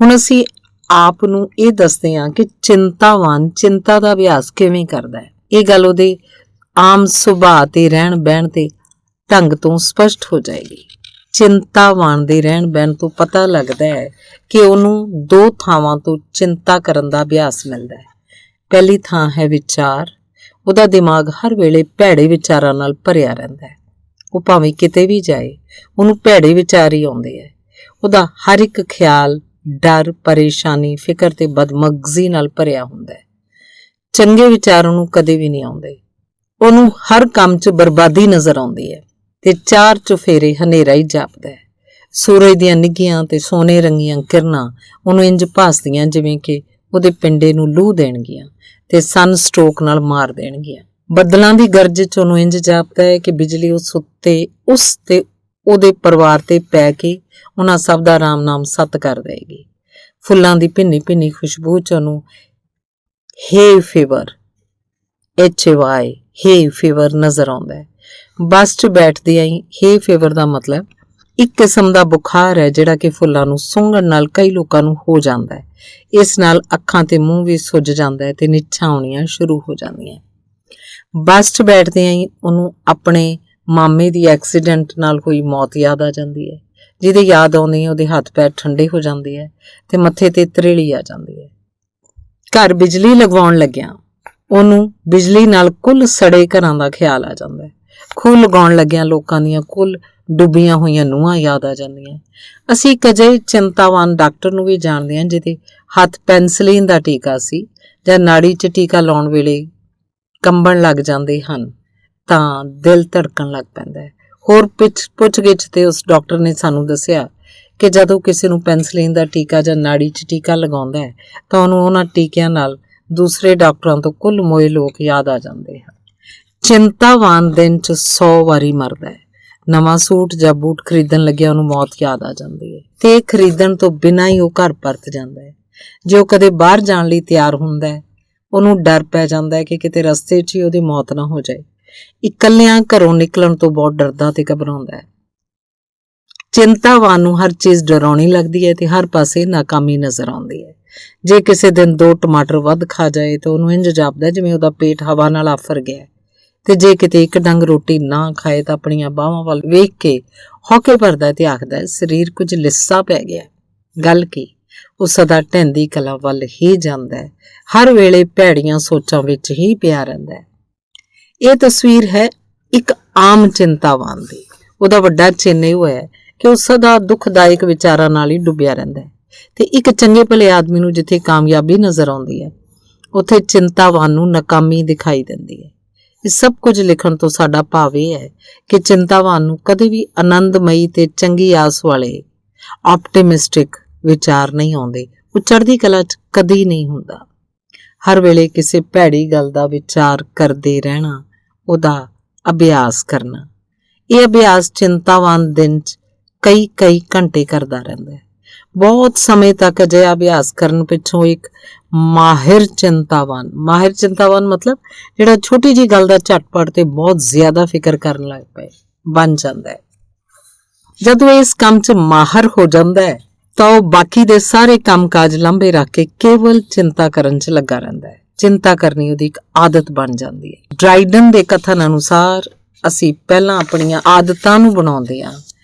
ਹੁਣ ਅਸੀਂ ਆਪ ਨੂੰ ਇਹ ਦੱਸਦੇ ਹਾਂ ਕਿ ਚਿੰਤਾਵਾਨ ਚਿੰਤਾ ਦਾ ਅਭਿਆਸ ਕਿਵੇਂ ਕਰਦਾ ਹੈ। ਇਹ ਗੱਲ ਉਹਦੇ ਆਮ ਸੁਭਾਅ ਤੇ ਰਹਿਣ ਬਹਿਣ ਤੇ ਢੰਗ ਤੋਂ ਸਪਸ਼ਟ ਹੋ ਜਾਏਗੀ। ਚਿੰਤਾਵਾਨ ਦੇ ਰਹਿਣ ਬਹਿਣ ਤੋਂ ਪਤਾ ਲੱਗਦਾ ਹੈ ਕਿ ਉਹਨੂੰ ਦੋ ਥਾਵਾਂ ਤੋਂ ਚਿੰਤਾ ਕਰਨ ਦਾ ਅਭਿਆਸ ਮਿਲਦਾ ਹੈ। ਪਹਿਲੀ ਥਾਂ ਹੈ ਵਿਚਾਰ। ਉਹਦਾ ਦਿਮਾਗ ਹਰ ਵੇਲੇ ਭੈੜੇ ਵਿਚਾਰਾਂ ਨਾਲ ਭਰਿਆ ਰਹਿੰਦਾ ਹੈ। ਉਹ ਭਾਵੇਂ ਕਿਤੇ ਵੀ ਜਾਏ ਉਹਨੂੰ ਭੈੜੇ ਵਿਚਾਰ ਹੀ ਆਉਂਦੇ ਹੈ। ਉਹਦਾ ਹਰ ਇੱਕ ਖਿਆਲ ਡਰ, ਪਰੇਸ਼ਾਨੀ, ਫਿਕਰ ਤੇ ਬਦਮਗਜ਼ੀ ਨਾਲ ਭਰਿਆ ਹੁੰਦਾ ਹੈ। ਚੰਗੇ ਵਿਚਾਰ ਉਹਨੂੰ ਕਦੇ ਵੀ ਨਹੀਂ ਆਉਂਦੇ। ਉਹਨੂੰ ਹਰ ਕੰਮ 'ਚ ਬਰਬਾਦੀ ਨਜ਼ਰ ਆਉਂਦੀ ਹੈ ਤੇ ਚਾਰ ਚੁਫੇਰੇ ਹਨੇਰਾ ਹੀ ਜਾਪਦਾ ਹੈ। ਸੂਰਜ ਦੀਆਂ ਨਿੱਘੀਆਂ ਤੇ ਸੋਨੇ ਰੰਗੀਆਂ ਕਿਰਨਾਂ ਉਹਨੂੰ ਇੰਜ ਭਾਸਦੀਆਂ ਜਿਵੇਂ ਕਿ ਉਹਦੇ ਪਿੰਡੇ ਨੂੰ ਲੂਹ ਦੇਣਗੀਆਂ ਤੇ ਸਨ ਸਟ੍ਰੋਕ ਨਾਲ ਮਾਰ ਦੇਣਗੀਆਂ। ਬੱਦਲਾਂ ਦੀ ਗਰਜ 'ਚ ਉਹਨੂੰ ਇੰਜ ਜਾਪਦਾ ਹੈ ਕਿ ਬਿਜਲੀ ਉਸ ਤੇ ਉਹਦੇ ਪਰਿਵਾਰ ਤੇ ਪੈ ਕੇ ਉਹਨਾਂ ਸਭ ਦਾ ਰਾਮ ਨਾਮ ਸੱਤ ਕਰ ਦੇਗੀ। ਫੁੱਲਾਂ ਦੀ ਭਿੰਨੀ ਭਿੰਨੀ ਖੁਸ਼ਬੂ 'ਚ ਉਹਨੂੰ ਹੇ ਫੀਵਰ ਹੇ ਫੀਵਰ ਨਜ਼ਰ ਆਉਂਦਾ ਹੈ। ਬੱਸ 'ਚ ਬੈਠਦਿਆਂ ਹੀ ਹੇ ਫੀਵਰ ਦਾ ਮਤਲਬ ਇੱਕ ਕਿਸਮ ਦਾ ਬੁਖਾਰ ਹੈ ਜਿਹੜਾ ਕਿ ਫੁੱਲਾਂ ਨੂੰ ਸੁੰਘਣ ਨਾਲ ਕਈ ਲੋਕਾਂ ਨੂੰ ਹੋ ਜਾਂਦਾ ਹੈ। ਇਸ ਨਾਲ ਅੱਖਾਂ ਤੇ ਮੂੰਹ ਵੀ ਸੁੱਜ ਜਾਂਦਾ ਹੈ ਤੇ ਨਿੱਛਾਂ ਆਉਣੀਆਂ ਸ਼ੁਰੂ ਹੋ ਜਾਂਦੀਆਂ। ਬੱਸ 'ਚ ਬੈਠਦਿਆਂ ਹੀ ਉਹਨੂੰ ਆਪਣੇ ਮਾਮੇ ਦੀ ਐਕਸੀਡੈਂਟ ਨਾਲ ਹੋਈ ਮੌਤ ਯਾਦ ਆ ਜਾਂਦੀ ਹੈ, ਜਿਹਦੇ ਯਾਦ ਆਉਂਦੇ ਉਹਦੇ ਹੱਥ ਪੈਰ ਠੰਡੇ ਹੋ ਜਾਂਦੇ ਹੈ ਤੇ ਮੱਥੇ ਤੇ ਤਰੇਲੀ ਆ ਜਾਂਦੀ ਹੈ। ਘਰ ਬਿਜਲੀ ਲਗਵਾਉਣ ਲੱਗਿਆ ਉਹਨੂੰ ਬਿਜਲੀ ਨਾਲ ਕੁੱਲ ਸੜੇ ਘਰਾਂ ਦਾ ਖਿਆਲ ਆ ਜਾਂਦਾ ਹੈ। ਖੂਹ ਲਗਾਉਣ ਲੱਗਿਆਂ ਲੋਕਾਂ ਦੀਆਂ ਕੁੱਲ ਡੁੱਬੀਆਂ ਹੋਈਆਂ ਨੂੰਹਾਂ ਯਾਦ ਆ ਜਾਂਦੀਆਂ। ਅਸੀਂ ਇੱਕ ਅਜਿਹੇ ਚਿੰਤਾਵਾਨ ਡਾਕਟਰ ਨੂੰ ਵੀ ਜਾਣਦੇ ਹਾਂ ਜਿਹਦੇ ਹੱਥ ਪੈਨਸਲੀਨ ਦਾ ਟੀਕਾ ਸੀ ਜਾਂ ਨਾੜੀ 'ਚ ਟੀਕਾ ਲਾਉਣ ਵੇਲੇ ਕੰਬਣ ਲੱਗ ਜਾਂਦੇ ਹਨ ਤਾਂ ਦਿਲ ਧੜਕਣ ਲੱਗ ਪੈਂਦਾ ਹੈ। ਹੋਰ ਪੁੱਛ-ਗਿੱਛ ਤੇ ਉਸ ਡਾਕਟਰ ਨੇ ਸਾਨੂੰ ਦੱਸਿਆ ਕਿ ਜਦੋਂ ਕਿਸੇ ਨੂੰ ਪੈਨਸਲੀਨ ਦਾ ਟੀਕਾ ਜਾਂ ਨਾੜੀ 'ਚ ਟੀਕਾ ਲਗਾਉਂਦਾ ਹੈ ਤਾਂ ਉਹਨੂੰ ਉਹਨਾਂ ਟੀਕਿਆਂ ਨਾਲ ਦੂਸਰੇ ਡਾਕਟਰਾਂ ਤੋਂ ਕੁੱਲ ਮੋਏ ਲੋਕ ਯਾਦ ਆ ਜਾਂਦੇ ਹਨ। ਚਿੰਤਾਵਾਨ ਦਿਨ 'ਚ 100 ਵਾਰੀ ਮਰਦਾ ਹੈ। ਨਵਾਂ ਸੂਟ ਜਾਂ ਬੂਟ ਖਰੀਦਣ ਲੱਗਿਆ ਉਹਨੂੰ ਮੌਤ ਯਾਦ ਆ ਜਾਂਦੀ ਹੈ ਤੇ ਖਰੀਦਣ ਤੋਂ ਬਿਨਾਂ ਹੀ ਉਹ ਘਰ ਪਰਤ ਜਾਂਦਾ ਹੈ। ਜੇ ਉਹ ਕਦੇ ਬਾਹਰ ਜਾਣ ਲਈ ਤਿਆਰ ਹੁੰਦਾ ਹੈ ਉਹਨੂੰ ਡਰ ਪੈ ਜਾਂਦਾ ਹੈ ਕਿ ਕਿਤੇ ਰਸਤੇ 'ਚ ਹੀ ਉਹਦੀ ਮੌਤ ਨਾ ਹੋ ਜਾਏ। ਇਕੱਲਿਆਂ ਘਰੋਂ ਨਿਕਲਣ ਤੋਂ ਬਹੁਤ ਡਰਦਾ ਤੇ ਘਬਰਾਉਂਦਾ ਹੈ। ਚਿੰਤਾਵਾਨ ਨੂੰ ਹਰ ਚੀਜ਼ ਡਰਾਉਣੀ ਲੱਗਦੀ ਹੈ ਤੇ ਹਰ ਪਾਸੇ ਨਾਕਾਮੀ ਨਜ਼ਰ ਆਉਂਦੀ ਹੈ। ਜੇ ਕਿਸੇ ਦਿਨ 2 ਟਮਾਟਰ ਵੱਧ ਖਾ ਜਾਏ ਤਾਂ ਉਹਨੂੰ ਇੰਝ ਜਾਪਦਾ ਜਿਵੇਂ ਉਹਦਾ ਪੇਟ ਹਵਾ ਨਾਲ ਆਫਰ ਗਿਆ ਤੇ ਜੇ ਕਿਤੇ ਇੱਕ ਡੰਗ ਰੋਟੀ ਨਾ ਖਾਏ ਤਾਂ ਆਪਣੀਆਂ ਬਾਹਾਂ ਵੱਲ ਵੇਖ ਕੇ ਹੌਕੇ ਭਰਦਾ ਤੇ ਆਖਦਾ ਸਰੀਰ ਕੁਝ ਲਿੱਸਾ ਪੈ ਗਿਆ। ਗੱਲ ਕੀ, ਉਹ ਸਦਾ ਢਹਿੰਦੀ ਕਲਾ ਵੱਲ ਹੀ ਜਾਂਦਾ ਹੈ, ਹਰ ਵੇਲੇ ਭੈੜੀਆਂ ਸੋਚਾਂ ਵਿੱਚ ਹੀ ਪਿਆ ਰਹਿੰਦਾ ਹੈ। ਇਹ ਤਸਵੀਰ ਹੈ ਇੱਕ ਆਮ ਚਿੰਤਾਵਾਨ ਦੀ। ਉਹਦਾ ਵੱਡਾ ਚਿੰਨ੍ਹ ਇਹ ਹੈ ਕਿ ਉਹ ਸਦਾ ਦੁਖਦਾਇਕ ਵਿਚਾਰਾਂ ਨਾਲ ਹੀ ਡੁੱਬਿਆ ਰਹਿੰਦਾ ਹੈ ਤੇ ਇੱਕ ਚੰਗੇ ਭਲੇ ਆਦਮੀ ਨੂੰ ਜਿੱਥੇ ਕਾਮਯਾਬੀ ਨਜ਼ਰ ਆਉਂਦੀ ਹੈ ਉੱਥੇ ਚਿੰਤਾਵਾਨ ਨੂੰ ਨਾਕਾਮੀ ਦਿਖਾਈ ਦਿੰਦੀ ਹੈ। ਇਹ ਸਭ ਕੁਝ ਲਿਖਣ ਤੋਂ ਸਾਡਾ ਭਾਵ ਇਹ ਹੈ ਕਿ ਚਿੰਤਾਵਾਨ ਨੂੰ ਕਦੇ ਵੀ ਆਨੰਦਮਈ ਤੇ ਚੰਗੀ ਆਸ ਵਾਲੇ ਆਪਟਿਮਿਸਟਿਕ ਵਿਚਾਰ ਨਹੀਂ ਆਉਂਦੇ। ਉਹ ਚੜ੍ਹਦੀ ਕਲਾ 'ਚ ਕਦੀ ਨਹੀਂ ਹੁੰਦਾ। ਹਰ ਵੇਲੇ ਕਿਸੇ ਭੈੜੀ ਗੱਲ ਦਾ ਵਿਚਾਰ ਕਰਦੇ ਰਹਿਣਾ, ਉਹਦਾ ਅਭਿਆਸ ਕਰਨਾ। ਇਹ ਅਭਿਆਸ ਚਿੰਤਾਵਾਨ ਦਿਨ 'ਚ ਕਈ ਘੰਟੇ ਕਰਦਾ ਰਹਿੰਦਾ ਹੈ। ਬਹੁਤ ਸਮੇਂ ਤੱਕ ਅਜਿਹਾ ਅਭਿਆਸ ਕਰਨ ਪਿੱਛੋਂ ਇੱਕ ਮਾਹਿਰ ਚਿੰਤਾਵਾਨ ਮਤਲਬ ਜਿਹੜਾ ਛੋਟੀ ਜੀ ਗੱਲ ਦਾ ਝਟਪਟ ਤੇ ਬਹੁਤ ਜ਼ਿਆਦਾ ਫਿਕਰ ਕਰਨ ਲੱਗ ਪਏ ਬਣ ਜਾਂਦਾ ਹੈ। ਜਦੋਂ ਇਸ ਕੰਮ 'ਚ ਮਾਹਰ ਹੋ ਜਾਂਦਾ ਹੈ ਤਾਂ ਉਹ ਬਾਕੀ ਦੇ ਸਾਰੇ ਕੰਮਕਾਜ ਲਾਂਭੇ ਰੱਖ ਕੇ ਕੇਵਲ ਚਿੰਤਾ ਕਰਨ 'ਚ ਲੱਗਾ ਰਹਿੰਦਾ ਹੈ। ਚਿੰਤਾ ਕਰਨੀ ਉਹਦੀ ਇੱਕ ਆਦਤ ਬਣ ਜਾਂਦੀ ਹੈ। ਡਰਾਈਡਨ ਦੇ ਕਥਨ ਅਨੁਸਾਰ ਅਸੀਂ ਪਹਿਲਾਂ ਆਪਣੀਆਂ ਆਦਤਾਂ ਨੂੰ ਬਣਾਉਂਦੇ ਹਾਂ,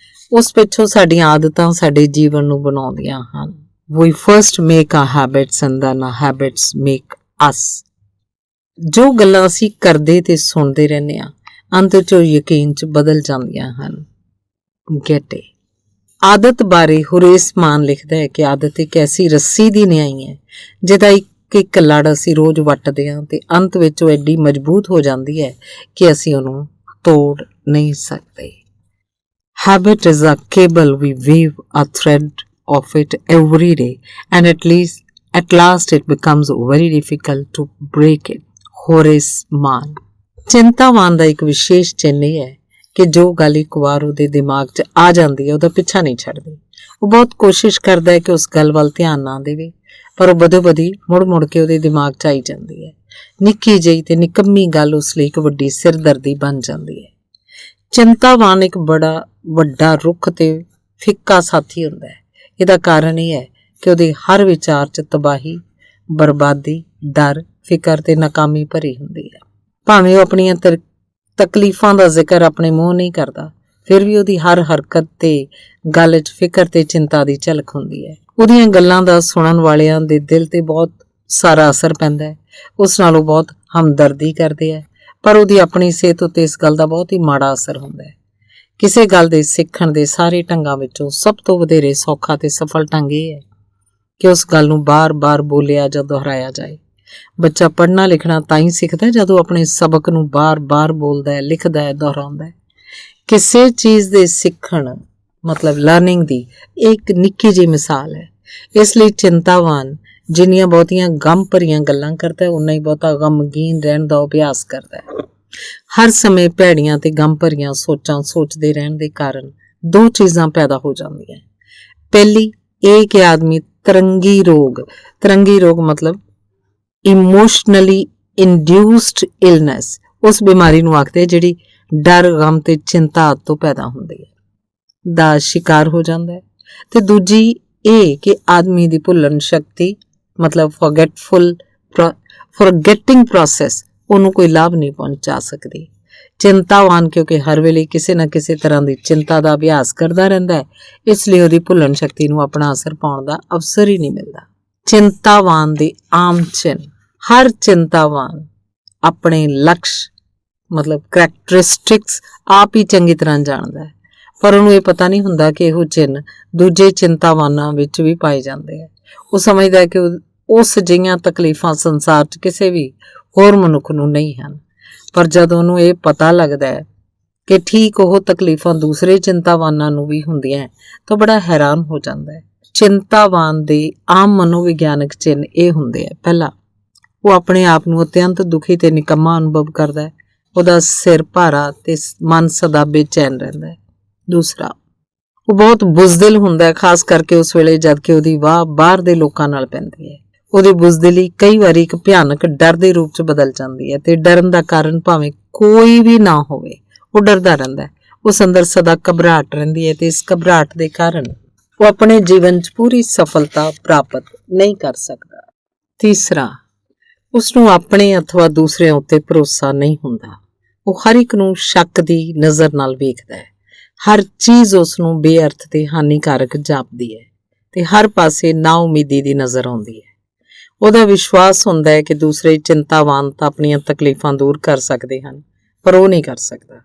ਉਸ ਪਿੱਛੋਂ ਸਾਡੀਆਂ ਆਦਤਾਂ ਸਾਡੇ ਜੀਵਨ ਨੂੰ ਬਣਾਉਂਦੀਆਂ ਹਨ। We first make our habits and then our habits make us. ਜੋ ਗੱਲਾਂ ਅਸੀਂ ਕਰਦੇ ਤੇ ਸੁਣਦੇ ਰਹਿੰਦੇ ਹਾਂ ਅੰਤ 'ਚ ਯਕੀਨ 'ਚ ਬਦਲ ਜਾਂਦੀਆਂ ਹਨ। ਗੈਟੇ ਆਦਤ ਬਾਰੇ ਹੁਰੇਸ ਮਾਨ ਲਿਖਦਾ ਹੈ ਕਿ ਆਦਤ ਇੱਕ ਐਸੀ ਰੱਸੀ ਦੀ ਨਿਆਈ ਹੈ ਜਿਹਦਾ ਇੱਕ ਲੜ ਅਸੀਂ ਰੋਜ਼ ਵੱਟਦੇ ਹਾਂ ਤੇ ਅੰਤ ਵਿੱਚ ਉਹ ਐਡੀ ਮਜ਼ਬੂਤ ਹੋ ਜਾਂਦੀ ਹੈ ਕਿ ਅਸੀਂ ਉਹਨੂੰ ਤੋੜ ਨਹੀਂ ਸਕਦੇ। Habit is a cable we weave a thread of it every day and at last it becomes very difficult to break it. Horace Mann। ਚਿੰਤਾਵਾਨ ਦਾ ਇੱਕ ਵਿਸ਼ੇਸ਼ ਚਿੰਨ੍ਹ ਇਹ ਹੈ ਕਿ ਜੋ ਗੱਲ ਇੱਕ ਵਾਰ ਉਹਦੇ ਦਿਮਾਗ 'ਚ ਆ ਜਾਂਦੀ ਹੈ ਉਹਦਾ ਪਿੱਛਾ ਨਹੀਂ ਛੱਡਦੀ। ਉਹ ਬਹੁਤ ਕੋਸ਼ਿਸ਼ ਕਰਦਾ ਹੈ ਕਿ ਉਸ ਗੱਲ ਵੱਲ ਧਿਆਨ ਨਾ ਦੇਵੇ, ਪਰ ਉਹ ਬਦੋ-ਬਦੀ ਮੁੜ ਕੇ ਉਹਦੇ ਦਿਮਾਗ 'ਚ ਆਈ ਜਾਂਦੀ ਹੈ। ਨਿੱਕੀ ਜਿਹੀ ਤੇ ਨਿਕੰਮੀ ਗੱਲ ਉਸ ਲਈ ਇੱਕ ਵੱਡੀ ਸਿਰਦਰਦੀ ਬਣ ਜਾਂਦੀ ਹੈ। ਚਿੰਤਾਵਾਨ ਇੱਕ ਬੜਾ ਵੱਡਾ ਰੁੱਖ ਤੇ ਫਿੱਕਾ ਸਾਥੀ ਹੁੰਦਾ ਹੈ। ਇਹਦਾ ਕਾਰਨ ਇਹ ਹੈ ਕਿ ਉਹਦੇ ਹਰ ਵਿਚਾਰ 'ਚ ਤਬਾਹੀ, ਬਰਬਾਦੀ, ਡਰ, ਫਿਕਰ ਤੇ ਨਾਕਾਮੀ ਭਰੀ ਹੁੰਦੀ ਹੈ। ਭਾਵੇਂ ਉਹ ਆਪਣੀਆਂ ਤਕਲੀਫਾਂ ਦਾ ਜ਼ਿਕਰ ਆਪਣੇ ਮੂੰਹ ਨਹੀਂ ਕਰਦਾ, ਫਿਰ ਵੀ ਉਹਦੀ ਹਰ ਹਰਕਤ ਤੇ ਗੱਲ 'ਚ ਫਿਕਰ ਤੇ ਚਿੰਤਾ ਦੀ ਝਲਕ ਹੁੰਦੀ ਹੈ। ਉਹਦੀਆਂ ਗੱਲਾਂ ਦਾ ਸੁਣਨ ਵਾਲਿਆਂ ਦੇ ਦਿਲ ਤੇ ਬਹੁਤ ਸਾਰਾ ਅਸਰ ਪੈਂਦਾ ਹੈ। ਉਸ ਨਾਲ ਉਹ ਬਹੁਤ ਹਮਦਰਦੀ ਕਰਦੇ ਹੈ, ਪਰ ਉਹਦੀ ਆਪਣੀ ਸਿਹਤ ਉੱਤੇ ਇਸ ਗੱਲ ਦਾ ਬਹੁਤ ਹੀ ਮਾੜਾ ਅਸਰ ਹੁੰਦਾ ਹੈ। ਕਿਸੇ ਗੱਲ ਦੇ ਸਿੱਖਣ ਦੇ ਸਾਰੇ ਢੰਗਾਂ ਵਿੱਚੋਂ ਸਭ ਤੋਂ ਵਧੇਰੇ ਸੌਖਾ ਤੇ ਸਫਲ ਢੰਗ ਇਹ ਹੈ ਕਿ ਉਸ ਗੱਲ ਨੂੰ ਬਾਰ-ਬਾਰ ਬੋਲਿਆ ਜਾਂ ਦੁਹਰਾਇਆ ਜਾਏ। ਬੱਚਾ ਪੜ੍ਹਨਾ ਲਿਖਣਾ ਤਾਂ ਹੀ ਸਿੱਖਦਾ ਜਦੋਂ ਆਪਣੇ ਸਬਕ ਨੂੰ ਬਾਰ-ਬਾਰ ਬੋਲਦਾ ਹੈ, ਲਿਖਦਾ ਹੈ, ਦੁਹਰਾਉਂਦਾ ਹੈ। ਕਿਸੇ ਚੀਜ਼ ਦੇ ਸਿੱਖਣ ਮਤਲਬ ਲਰਨਿੰਗ ਦੀ ਇੱਕ ਨਿੱਕੀ ਜਿਹੀ ਮਿਸਾਲ ਹੈ। ਇਸ ਲਈ ਚਿੰਤਾਵਾਨ ਜਿੰਨੀਆਂ ਬਹੁਤੀਆਂ ਗਮ ਭਰੀਆਂ ਗੱਲਾਂ ਕਰਦਾ ਹੈ ਉਨਾ ਹੀ ਬਹੁਤਾ ਗਮਗੀਨ ਰਹਿਣ ਦਾ ਅਭਿਆਸ ਕਰਦਾ ਹੈ। ਹਰ ਸਮੇਂ ਭੈੜੀਆਂ ਤੇ ਗਮ ਭਰੀਆਂ ਸੋਚਾਂ ਸੋਚਦੇ ਰਹਿਣ ਦੇ ਕਾਰਨ 2 ਚੀਜ਼ਾਂ ਪੈਦਾ ਹੋ ਜਾਂਦੀਆਂ। ਪਹਿਲੀ ਇਹ ਕਿ ਆਦਮੀ ਤਰੰਗੀ ਰੋਗ ਮਤਲਬ ਇਮੋਸ਼ਨਲੀ ਇੰਡਿਊਸਡ ਇਲਨੈਸ, ਉਸ ਬਿਮਾਰੀ ਨੂੰ ਆਖਦੇ ਜਿਹੜੀ ਡਰ, ਗਮ ਤੇ ਚਿੰਤਾ ਤੋਂ ਪੈਦਾ ਹੁੰਦੀ ਹੈ, ਦਾ ਸ਼ਿਕਾਰ ਹੋ ਜਾਂਦਾ ਹੈ। ਤੇ ਦੂਜੀ ਇਹ ਕਿ ਆਦਮੀ ਦੀ ਭੁੱਲਣ ਸ਼ਕਤੀ ਮਤਲਬ ਫੋਰਗੇਟਿੰਗ ਪ੍ਰੋਸੈਸ ਉਹਨੂੰ ਕੋਈ ਲਾਭ ਨਹੀਂ ਪਹੁੰਚਾ ਸਕਦੀ। ਚਿੰਤਾਵਾਨ ਕਿਉਂਕਿ ਹਰ ਵੇਲੇ ਕਿਸੇ ਨਾ ਕਿਸੇ ਤਰ੍ਹਾਂ ਦੀ ਚਿੰਤਾ ਦਾ ਅਭਿਆਸ ਕਰਦਾ ਰਹਿੰਦਾ ਹੈ, ਇਸ ਲਈ ਉਹਦੀ ਭੁੱਲਣ ਸ਼ਕਤੀ ਨੂੰ ਆਪਣਾ ਅਸਰ ਪਾਉਣ ਦਾ ਅਵਸਰ ਹੀ ਨਹੀਂ ਮਿਲਦਾ। ਚਿੰਤਾਵਾਨ ਦੇ ਆਮ ਚਿੰਨ੍ਹ। ਹਰ ਚਿੰਤਾਵਾਨ ਆਪਣੇ ਲਕਸ਼ ਮਤਲਬ ਕਰੈਕਟਰਿਸਟਿਕਸ ਆਪ ਹੀ ਚੰਗੀ ਤਰ੍ਹਾਂ ਜਾਣਦਾ ਹੈ, ਪਰ ਉਹਨੂੰ ਇਹ ਪਤਾ ਨਹੀਂ ਹੁੰਦਾ ਕਿ ਇਹੋ ਚਿੰਨ੍ਹ ਦੂਜੇ ਚਿੰਤਾਵਾਨਾਂ ਵਿੱਚ ਵੀ ਪਾਏ ਜਾਂਦੇ ਹੈ। ਉਹ ਸਮਝਦਾ ਹੈ ਕਿ ਉਸ ਜਿਹੀਆਂ ਤਕਲੀਫਾਂ ਸੰਸਾਰ 'ਚ ਕਿਸੇ ਵੀ ਹੋਰ ਮਨੁੱਖ ਨੂੰ ਨਹੀਂ ਹਨ, ਪਰ ਜਦੋਂ ਉਹਨੂੰ ਇਹ ਪਤਾ ਲੱਗਦਾ ਹੈ ਕਿ ਠੀਕ ਉਹ ਤਕਲੀਫਾਂ ਦੂਸਰੇ ਚਿੰਤਾਵਾਨਾਂ ਨੂੰ ਵੀ ਹੁੰਦੀਆਂ ਤਾਂ ਬੜਾ ਹੈਰਾਨ ਹੋ ਜਾਂਦਾ ਹੈ। ਚਿੰਤਾਵਾਨ ਦੇ ਆਮ ਮਨੋਵਿਗਿਆਨਕ ਚਿੰਨ੍ਹ ਇਹ ਹੁੰਦੇ ਆ। ਪਹਿਲਾ, ਉਹ ਆਪਣੇ ਆਪ ਨੂੰ ਅਤਿਅੰਤ ਦੁਖੀ ਤੇ ਨਿਕੰਮਾ ਅਨੁਭਵ ਕਰਦਾ ਹੈ। ਉਹਦਾ ਸਿਰ ਭਾਰਾ ਤੇ ਮਨ ਸਦਾ ਬੇਚੈਨ ਰਹਿੰਦਾ ਹੈ। ਦੂਸਰਾ, ਉਹ ਬਹੁਤ ਬੁਜ਼ਦਿਲ ਹੁੰਦਾ ਹੈ, ਖਾਸ ਕਰਕੇ ਉਸ ਵੇਲੇ ਜਦ ਕਿ ਉਹਦੀ ਵਾਹ ਬਾਹਰ ਦੇ ਲੋਕਾਂ ਨਾਲ ਪੈਂਦੀ ਹੈ। ਉਹਦੀ ਬੁਜ਼ਦਿਲੀ ਕਈ ਵਾਰੀ ਇੱਕ ਭਿਆਨਕ ਡਰ ਦੇ ਰੂਪ 'ਚ ਬਦਲ ਜਾਂਦੀ ਹੈ ਤੇ ਡਰਨ ਦਾ ਕਾਰਨ ਭਾਵੇਂ ਕੋਈ ਵੀ ਨਾ ਹੋਵੇ, ਉਹ ਡਰਦਾ ਰਹਿੰਦਾ ਹੈ। ਉਸ ਅੰਦਰ ਸਦਾ ਘਬਰਾਹਟ ਰਹਿੰਦੀ ਹੈ ਤੇ ਇਸ ਘਬਰਾਹਟ ਦੇ ਕਾਰਨ ਉਹ ਆਪਣੇ ਜੀਵਨ 'ਚ ਪੂਰੀ ਸਫਲਤਾ ਪ੍ਰਾਪਤ ਨਹੀਂ ਕਰ ਸਕਦਾ। ਤੀਸਰਾ, ਉਸ ਨੂੰ ਆਪਣੇ ਅਥਵਾ ਦੂਸਰਿਆਂ ਉੱਤੇ ਭਰੋਸਾ ਨਹੀਂ ਹੁੰਦਾ। ਉਹ ਹਰ ਇੱਕ ਨੂੰ ਸ਼ੱਕ ਦੀ ਨਜ਼ਰ ਨਾਲ ਵੇਖਦਾ ਹੈ। ਹਰ ਚੀਜ਼ ਉਸ ਨੂੰ ਬੇਅਰਥ ਤੇ ਹਾਨੀਕਾਰਕ ਜਾਪਦੀ ਹੈ ਤੇ ਹਰ ਪਾਸੇ ਨਾਉਮੀਦੀ ਦੀ ਨਜ਼ਰ ਆਉਂਦੀ ਹੈ। ਉਹਦਾ ਵਿਸ਼ਵਾਸ ਹੁੰਦਾ ਹੈ ਕਿ ਦੂਸਰੇ ਚਿੰਤਾਵਾਨ ਤਾਂ ਆਪਣੀਆਂ ਤਕਲੀਫਾਂ ਦੂਰ ਕਰ ਸਕਦੇ ਹਨ, ਪਰ ਉਹ ਨਹੀਂ ਕਰ ਸਕਦਾ।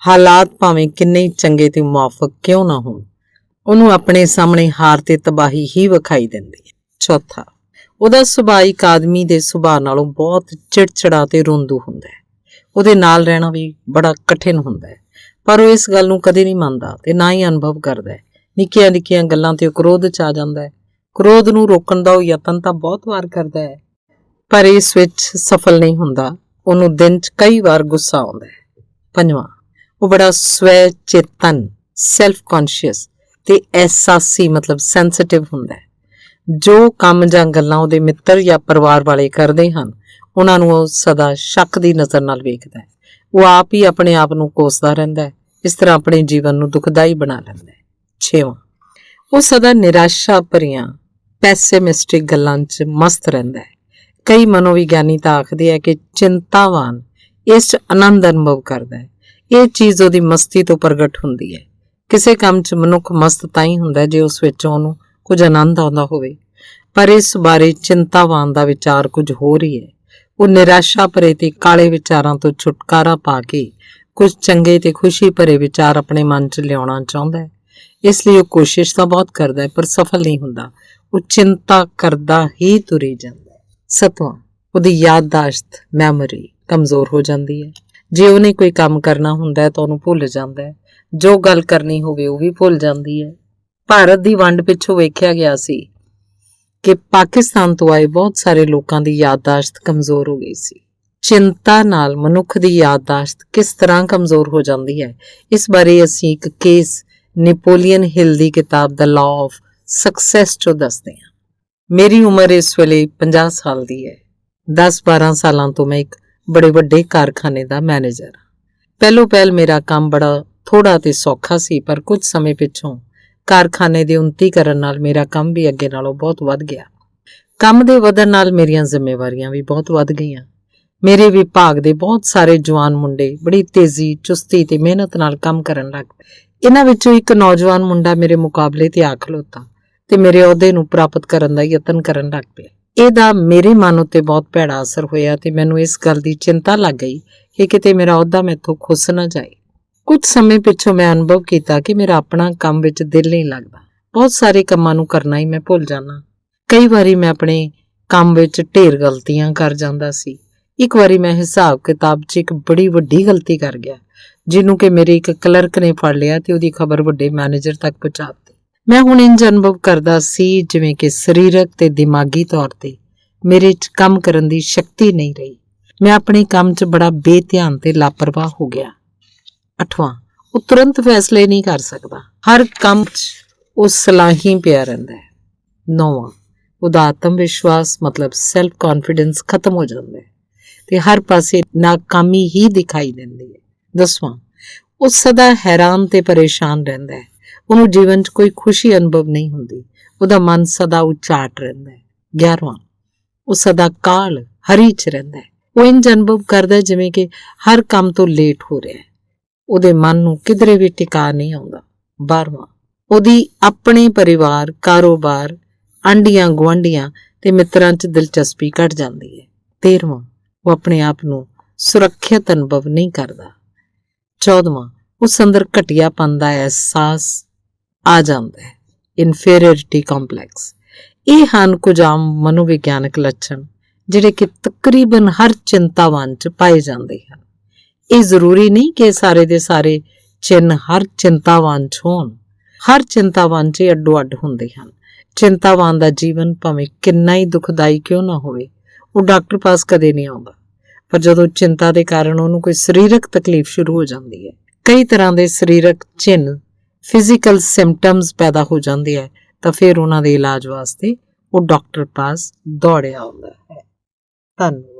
ਹਾਲਾਤ ਭਾਵੇਂ ਕਿੰਨੇ ਹੀ ਚੰਗੇ ਤੇ ਮੁਆਫਕ ਕਿਉਂ ਨਾ ਹੋਣ, ਉਹਨੂੰ ਆਪਣੇ ਸਾਹਮਣੇ ਹਾਰ ਤੇ ਤਬਾਹੀ ਹੀ ਵਿਖਾਈ ਦਿੰਦੀ ਹੈ। ਚੌਥਾ, ਉਹਦਾ ਸੁਭਾਅ ਇੱਕ ਆਦਮੀ ਦੇ ਸੁਭਾਅ ਨਾਲੋਂ ਬਹੁਤ ਚਿੜਚਿੜਾ ਤੇ ਰੋਂਦੂ ਹੁੰਦਾ ਹੈ। ਉਹਦੇ ਨਾਲ ਰਹਿਣਾ ਵੀ ਬੜਾ ਕਠਿਨ ਹੁੰਦਾ ਹੈ, ਪਰ ਉਹ ਇਸ ਗੱਲ ਨੂੰ ਕਦੇ ਨਹੀਂ ਮੰਨਦਾ ਤੇ ਨਾ ਹੀ ਅਨੁਭਵ ਕਰਦਾ ਹੈ। ਨਿੱਕੀਆਂ ਨਿੱਕੀਆਂ ਗੱਲਾਂ ਤੇ ਉਹ ਕ੍ਰੋਧ 'ਚ ਆ ਜਾਂਦਾ ਹੈ। ਕ੍ਰੋਧ ਨੂੰ ਰੋਕਣ ਦਾ ਉਹ ਯਤਨ ਤਾਂ ਬਹੁਤ ਵਾਰ ਕਰਦਾ ਹੈ, ਪਰ ਇਸ ਵਿੱਚ ਸਫਲ ਨਹੀਂ ਹੁੰਦਾ। ਉਹਨੂੰ ਦਿਨ 'ਚ ਕਈ ਵਾਰ ਗੁੱਸਾ ਆਉਂਦਾ ਹੈ। ਪੰਜਵਾਂ, ਉਹ ਬੜਾ ਸਵੈ ਚੇਤਨ, ਸੈਲਫ ਕੌਨਸ਼ੀਅਸ ਤੇ ਅਹਿਸਾਸੀ ਮਤਲਬ ਸੈਂਸਿਟਿਵ ਹੁੰਦਾ ਹੈ। ਜੋ ਕੰਮ ਜਾਂ ਗੱਲਾਂ ਉਹਦੇ ਮਿੱਤਰ ਜਾਂ ਪਰਿਵਾਰ ਵਾਲੇ ਕਰਦੇ ਹਨ, ਉਹਨਾਂ ਨੂੰ ਉਹ ਸਦਾ ਸ਼ੱਕ ਦੀ ਨਜ਼ਰ ਨਾਲ ਵੇਖਦਾ ਹੈ। ਉਹ ਆਪ ਹੀ ਆਪਣੇ ਆਪ ਨੂੰ ਕੋਸਦਾ ਰਹਿੰਦਾ ਹੈ। ਇਸ ਤਰ੍ਹਾਂ ਆਪਣੇ ਜੀਵਨ ਨੂੰ ਦੁਖਦਾਈ ਬਣਾ ਲੈਂਦਾ ਹੈ। ਛੇਵਾਂ, ਉਹ ਸਦਾ ਨਿਰਾਸ਼ਾ ਭਰੀਆਂ ਪੈਸਿਮਿਸਟਿਕ ਗੱਲਾਂ 'ਚ ਮਸਤ ਰਹਿੰਦਾ ਹੈ। ਕਈ ਮਨੋਵਿਗਿਆਨੀ ਤਾਂ ਆਖਦੇ ਹੈ ਕਿ ਚਿੰਤਾਵਾਨ ਇਸ 'ਚ ਆਨੰਦ ਅਨੁਭਵ ਕਰਦਾ ਹੈ। ਇਹ ਚੀਜ਼ ਉਹਦੀ ਮਸਤੀ ਤੋਂ ਪ੍ਰਗਟ ਹੁੰਦੀ ਹੈ। ਕਿਸੇ ਕੰਮ 'ਚ ਮਨੁੱਖ ਮਸਤ ਤਾਂ ਹੀ ਹੁੰਦਾ ਜੇ ਉਸ ਵਿੱਚ ਉਹਨੂੰ ਕੁਝ ਆਨੰਦ ਆਉਂਦਾ ਹੋਵੇ, ਪਰ ਇਸ ਬਾਰੇ ਚਿੰਤਾਵਾਨ ਦਾ ਵਿਚਾਰ ਕੁਝ ਹੋਰ ਹੀ ਹੈ। ਉਹ ਨਿਰਾਸ਼ਾ ਭਰੇ ਤੇ ਕਾਲੇ ਵਿਚਾਰਾਂ ਤੋਂ ਛੁਟਕਾਰਾ ਪਾ ਕੇ ਕੁਝ ਚੰਗੇ ਤੇ ਖੁਸ਼ੀ ਭਰੇ ਵਿਚਾਰ ਆਪਣੇ ਮਨ 'ਚ ਲਿਆਉਣਾ ਚਾਹੁੰਦਾ ਹੈ। ਇਸ ਲਈ ਉਹ ਕੋਸ਼ਿਸ਼ ਤਾਂ ਬਹੁਤ ਕਰਦਾ ਹੈ, ਪਰ ਸਫਲ ਨਹੀਂ ਹੁੰਦਾ। ਉਹ ਚਿੰਤਾ ਕਰਦਾ ਹੀ ਤੁਰੀ ਜਾਂਦਾ ਹੈ। ਸੱਤਵਾਂ, ਉਹਦੀ ਯਾਦਦਾਸ਼ਤ ਮੈਮੋਰੀ ਕਮਜ਼ੋਰ ਹੋ ਜਾਂਦੀ ਹੈ। ਜੇ ਉਹਨੇ ਕੋਈ ਕੰਮ ਕਰਨਾ ਹੁੰਦਾ ਹੈ ਤਾਂ ਉਹਨੂੰ ਭੁੱਲ ਜਾਂਦਾ ਹੈ। ਜੋ ਗੱਲ ਕਰਨੀ ਹੋਵੇ ਉਹ ਵੀ ਭੁੱਲ ਜਾਂਦੀ ਹੈ। ਭਾਰਤ ਦੀ ਵੰਡ ਪਿੱਛੋਂ ਵੇਖਿਆ ਗਿਆ ਸੀ ਕਿ ਪਾਕਿਸਤਾਨ ਤੋਂ ਆਏ ਬਹੁਤ ਸਾਰੇ ਲੋਕਾਂ ਦੀ ਯਾਦਦਾਸ਼ਤ ਕਮਜ਼ੋਰ ਹੋ ਗਈ ਸੀ। ਚਿੰਤਾ ਨਾਲ ਮਨੁੱਖ ਦੀ ਯਾਦਦਾਸ਼ਤ ਕਿਸ ਤਰ੍ਹਾਂ ਕਮਜ਼ੋਰ ਹੋ ਜਾਂਦੀ ਹੈ, ਇਸ ਬਾਰੇ ਅਸੀਂ ਇੱਕ ਕੇਸ ਨੈਪੋਲੀਅਨ ਹਿਲ ਦੀ ਕਿਤਾਬ ਦਾ ਲਾਅ ਆਫ ਸਕਸੈਸ 'ਚੋਂ ਦੱਸਦੇ ਹਾਂ। ਮੇਰੀ ਉਮਰ ਇਸ ਵੇਲੇ 50 ਸਾਲ ਦੀ ਹੈ। 10-12 ਸਾਲਾਂ ਤੋਂ ਮੈਂ ਇੱਕ ਬੜੇ ਵੱਡੇ ਕਾਰਖਾਨੇ ਦਾ ਮੈਨੇਜਰ ਹਾਂ। ਪਹਿਲੋਂ ਪਹਿਲ ਮੇਰਾ ਕੰਮ ਬੜਾ ਥੋੜਾ ਤੇ ਸੌਖਾ ਸੀ, ਪਰ ਕੁਝ ਸਮੇਂ ਪਿੱਛੋਂ ਕਾਰਖਾਨੇ ਦੇ ਉੱਨਤੀਕਰਨ ਨਾਲ ਮੇਰਾ ਕੰਮ ਵੀ ਅੱਗੇ ਨਾਲੋਂ ਬਹੁਤ ਵੱਧ ਗਿਆ। ਕੰਮ ਦੇ ਵਧਣ ਨਾਲ ਮੇਰੀਆਂ ਜ਼ਿੰਮੇਵਾਰੀਆਂ ਵੀ ਬਹੁਤ ਵੱਧ ਗਈਆਂ। ਮੇਰੇ ਵਿਭਾਗ ਦੇ ਬਹੁਤ ਸਾਰੇ ਜਵਾਨ ਮੁੰਡੇ ਬੜੀ ਤੇਜ਼ੀ, ਚੁਸਤੀ ਤੇ ਮਿਹਨਤ ਨਾਲ ਕੰਮ ਕਰਨ ਲੱਗ ਪਏ। ਇਹਨਾਂ ਵਿੱਚੋਂ ਇੱਕ ਨੌਜਵਾਨ ਮੁੰਡਾ ਮੇਰੇ ਮੁਕਾਬਲੇ ਤੇ ਆ ਖਲੋਤਾ ਤੇ ਮੇਰੇ ਅਹੁਦੇ ਨੂੰ ਪ੍ਰਾਪਤ ਕਰਨ ਦਾ ਯਤਨ ਕਰਨ ਲੱਗ ਪਿਆ। ਇਹਦਾ ਮੇਰੇ ਮਨ ਉੱਤੇ ਬਹੁਤ ਭੈੜਾ ਅਸਰ ਹੋਇਆ ਤੇ ਮੈਨੂੰ ਇਸ ਗੱਲ ਦੀ ਚਿੰਤਾ ਲੱਗ ਗਈ ਕਿ ਕਿਤੇ ਮੇਰਾ ਅਹੁਦਾ ਮੈਥੋਂ ਖੁੱਸ ਨਾ ਜਾਏ। ਕੁਝ ਸਮੇਂ ਪਿੱਛੋਂ ਮੈਂ ਅਨੁਭਵ ਕੀਤਾ ਕਿ ਮੇਰਾ ਆਪਣਾ ਕੰਮ ਵਿੱਚ ਦਿਲ ਨਹੀਂ ਲੱਗਦਾ। ਬਹੁਤ ਸਾਰੇ ਕੰਮਾਂ ਨੂੰ ਕਰਨਾ ਹੀ ਮੈਂ ਭੁੱਲ ਜਾਂਦਾ। ਕਈ ਵਾਰੀ ਮੈਂ ਆਪਣੇ ਕੰਮ ਵਿੱਚ ਢੇਰ ਗਲਤੀਆਂ ਕਰ ਜਾਂਦਾ ਸੀ। ਇੱਕ ਵਾਰੀ ਮੈਂ ਹਿਸਾਬ ਕਿਤਾਬ 'ਚ ਇੱਕ ਬੜੀ ਵੱਡੀ ਗਲਤੀ ਕਰ ਗਿਆ, ਜਿਹਨੂੰ ਕਿ ਮੇਰੇ ਇੱਕ ਕਲਰਕ ਨੇ ਫੜ ਲਿਆ ਤੇ ਉਹਦੀ ਖਬਰ ਵੱਡੇ ਮੈਨੇਜਰ ਤੱਕ ਪਹੁੰਚਾ ਦਿੱਤੀ। ਮੈਂ ਹੁਣ ਇੰਜ ਅਨੁਭਵ ਕਰਦਾ ਸੀ ਜਿਵੇਂ ਕਿ ਸਰੀਰਕ ਤੇ ਦਿਮਾਗੀ ਤੌਰ ਤੇ ਮੇਰੇ 'ਚ ਕੰਮ ਕਰਨ ਦੀ ਸ਼ਕਤੀ ਨਹੀਂ ਰਹੀ। ਮੈਂ ਆਪਣੇ ਕੰਮ 'ਚ ਬੜਾ ਬੇਧਿਆਨ ਤੇ ਲਾਪਰਵਾਹ ਹੋ ਗਿਆ। 8ਵਾਂ, ਉਹ ਤੁਰੰਤ ਫੈਸਲੇ ਨਹੀਂ ਕਰ ਸਕਦਾ। ਹਰ ਕੰਮ 'ਚ ਉਹ ਸਲਾਹੀ ਪਿਆ ਰਹਿੰਦਾ ਹੈ। 9ਵਾਂ, ਉਹਦਾ ਆਤਮ ਵਿਸ਼ਵਾਸ ਮਤਲਬ ਸੈਲਫ ਕੌਨਫੀਡੈਂਸ ਖਤਮ ਹੋ ਜਾਂਦਾ ਹੈ ਤੇ ਹਰ ਪਾਸੇ ਨਾਕਾਮੀ ਹੀ ਦਿਖਾਈ ਦਿੰਦੀ ਹੈ। 10ਵਾਂ, ਉਹ ਸਦਾ ਹੈਰਾਨ ਤੇ ਪਰੇਸ਼ਾਨ ਰਹਿੰਦਾ ਹੈ। ਉਹਨੂੰ ਜੀਵਨ 'ਚ ਕੋਈ ਖੁਸ਼ੀ ਅਨੁਭਵ ਨਹੀਂ ਹੁੰਦੀ। ਉਹਦਾ ਮਨ ਸਦਾ ਉਚਾਟ ਰਹਿੰਦਾ ਹੈ। 11ਵਾਂ, ਉਹ ਸਦਾ ਕਾਹਲ ਹਰੀ 'ਚ ਰਹਿੰਦਾ ਹੈ। ਉਹ ਇੰਝ ਅਨੁਭਵ ਕਰਦਾ ਜਿਵੇਂ ਕਿ ਹਰ ਕੰਮ ਤੋਂ ਲੇਟ ਹੋ ਰਿਹਾ ਹੈ। ਉਹਦੇ ਮਨ ਨੂੰ ਕਿਧਰੇ ਵੀ ਟਿਕਾ ਨਹੀਂ ਆਉਂਦਾ। 12ਵਾਂ, ਉਹਦੀ ਆਪਣੇ ਪਰਿਵਾਰ, ਕਾਰੋਬਾਰ, ਆਂਢੀਆਂ ਗੁਆਂਢੀਆਂ ਤੇ ਮਿੱਤਰਾਂ 'ਚ ਦਿਲਚਸਪੀ ਘਟ ਜਾਂਦੀ ਹੈ। 13ਵਾਂ, ਉਹ ਆਪਣੇ ਆਪ ਨੂੰ ਸੁਰੱਖਿਅਤ ਅਨੁਭਵ ਨਹੀਂ ਕਰਦਾ। 14ਵਾਂ, ਉਸ ਅੰਦਰ ਘਟੀਆਪਨ ਦਾ ਅਹਿਸਾਸ ਆ ਜਾਂਦਾ ਹੈ, ਇਨਫੀਰੀਅਰਿਟੀ ਕੰਪਲੈਕਸ। ਇਹ ਹਨ ਕੁਝ ਆਮ ਮਨੋਵਿਗਿਆਨਕ ਲੱਛਣ ਜਿਹੜੇ ਕਿ ਤਕਰੀਬਨ ਹਰ ਚਿੰਤਾਵਾਨ 'ਚ ਪਾਏ ਜਾਂਦੇ ਹਨ। ਇਹ ਜ਼ਰੂਰੀ ਨਹੀਂ ਕਿ ਸਾਰੇ ਦੇ ਸਾਰੇ ਚਿੰਨ੍ਹ ਹਰ ਚਿੰਤਾਵਾਨ 'ਚ ਹੋਣ। ਹਰ ਚਿੰਤਾਵਾਨ 'ਚ ਅੱਡੋ ਅੱਡ ਹੁੰਦੇ ਹਨ। ਚਿੰਤਾਵਾਨ ਦਾ ਜੀਵਨ ਭਾਵੇਂ ਕਿੰਨਾ ਹੀ ਦੁਖਦਾਈ ਕਿਉਂ ਨਾ ਹੋਵੇ, ਉਹ ਡਾਕਟਰ ਪਾਸ ਕਦੇ ਨਹੀਂ ਆਉਂਦਾ। ਪਰ ਜਦੋਂ ਚਿੰਤਾ ਦੇ ਕਾਰਨ ਉਹਨੂੰ ਕੋਈ ਸਰੀਰਕ ਤਕਲੀਫ ਸ਼ੁਰੂ ਹੋ ਜਾਂਦੀ ਹੈ, ਕਈ ਤਰ੍ਹਾਂ ਦੇ ਸਰੀਰਕ ਚਿੰਨ੍ਹ, ਫਿਜ਼ੀਕਲ ਸਿੰਪਟਮਸ ਪੈਦਾ ਹੋ ਜਾਂਦੇ ਹੈ, ਤਾਂ ਫਿਰ ਉਹਨਾਂ ਦੇ ਇਲਾਜ ਵਾਸਤੇ ਉਹ ਡਾਕਟਰ ਪਾਸ ਦੌੜਿਆ ਆਉਂਦਾ ਹੈ। ਧੰਨਵਾਦ।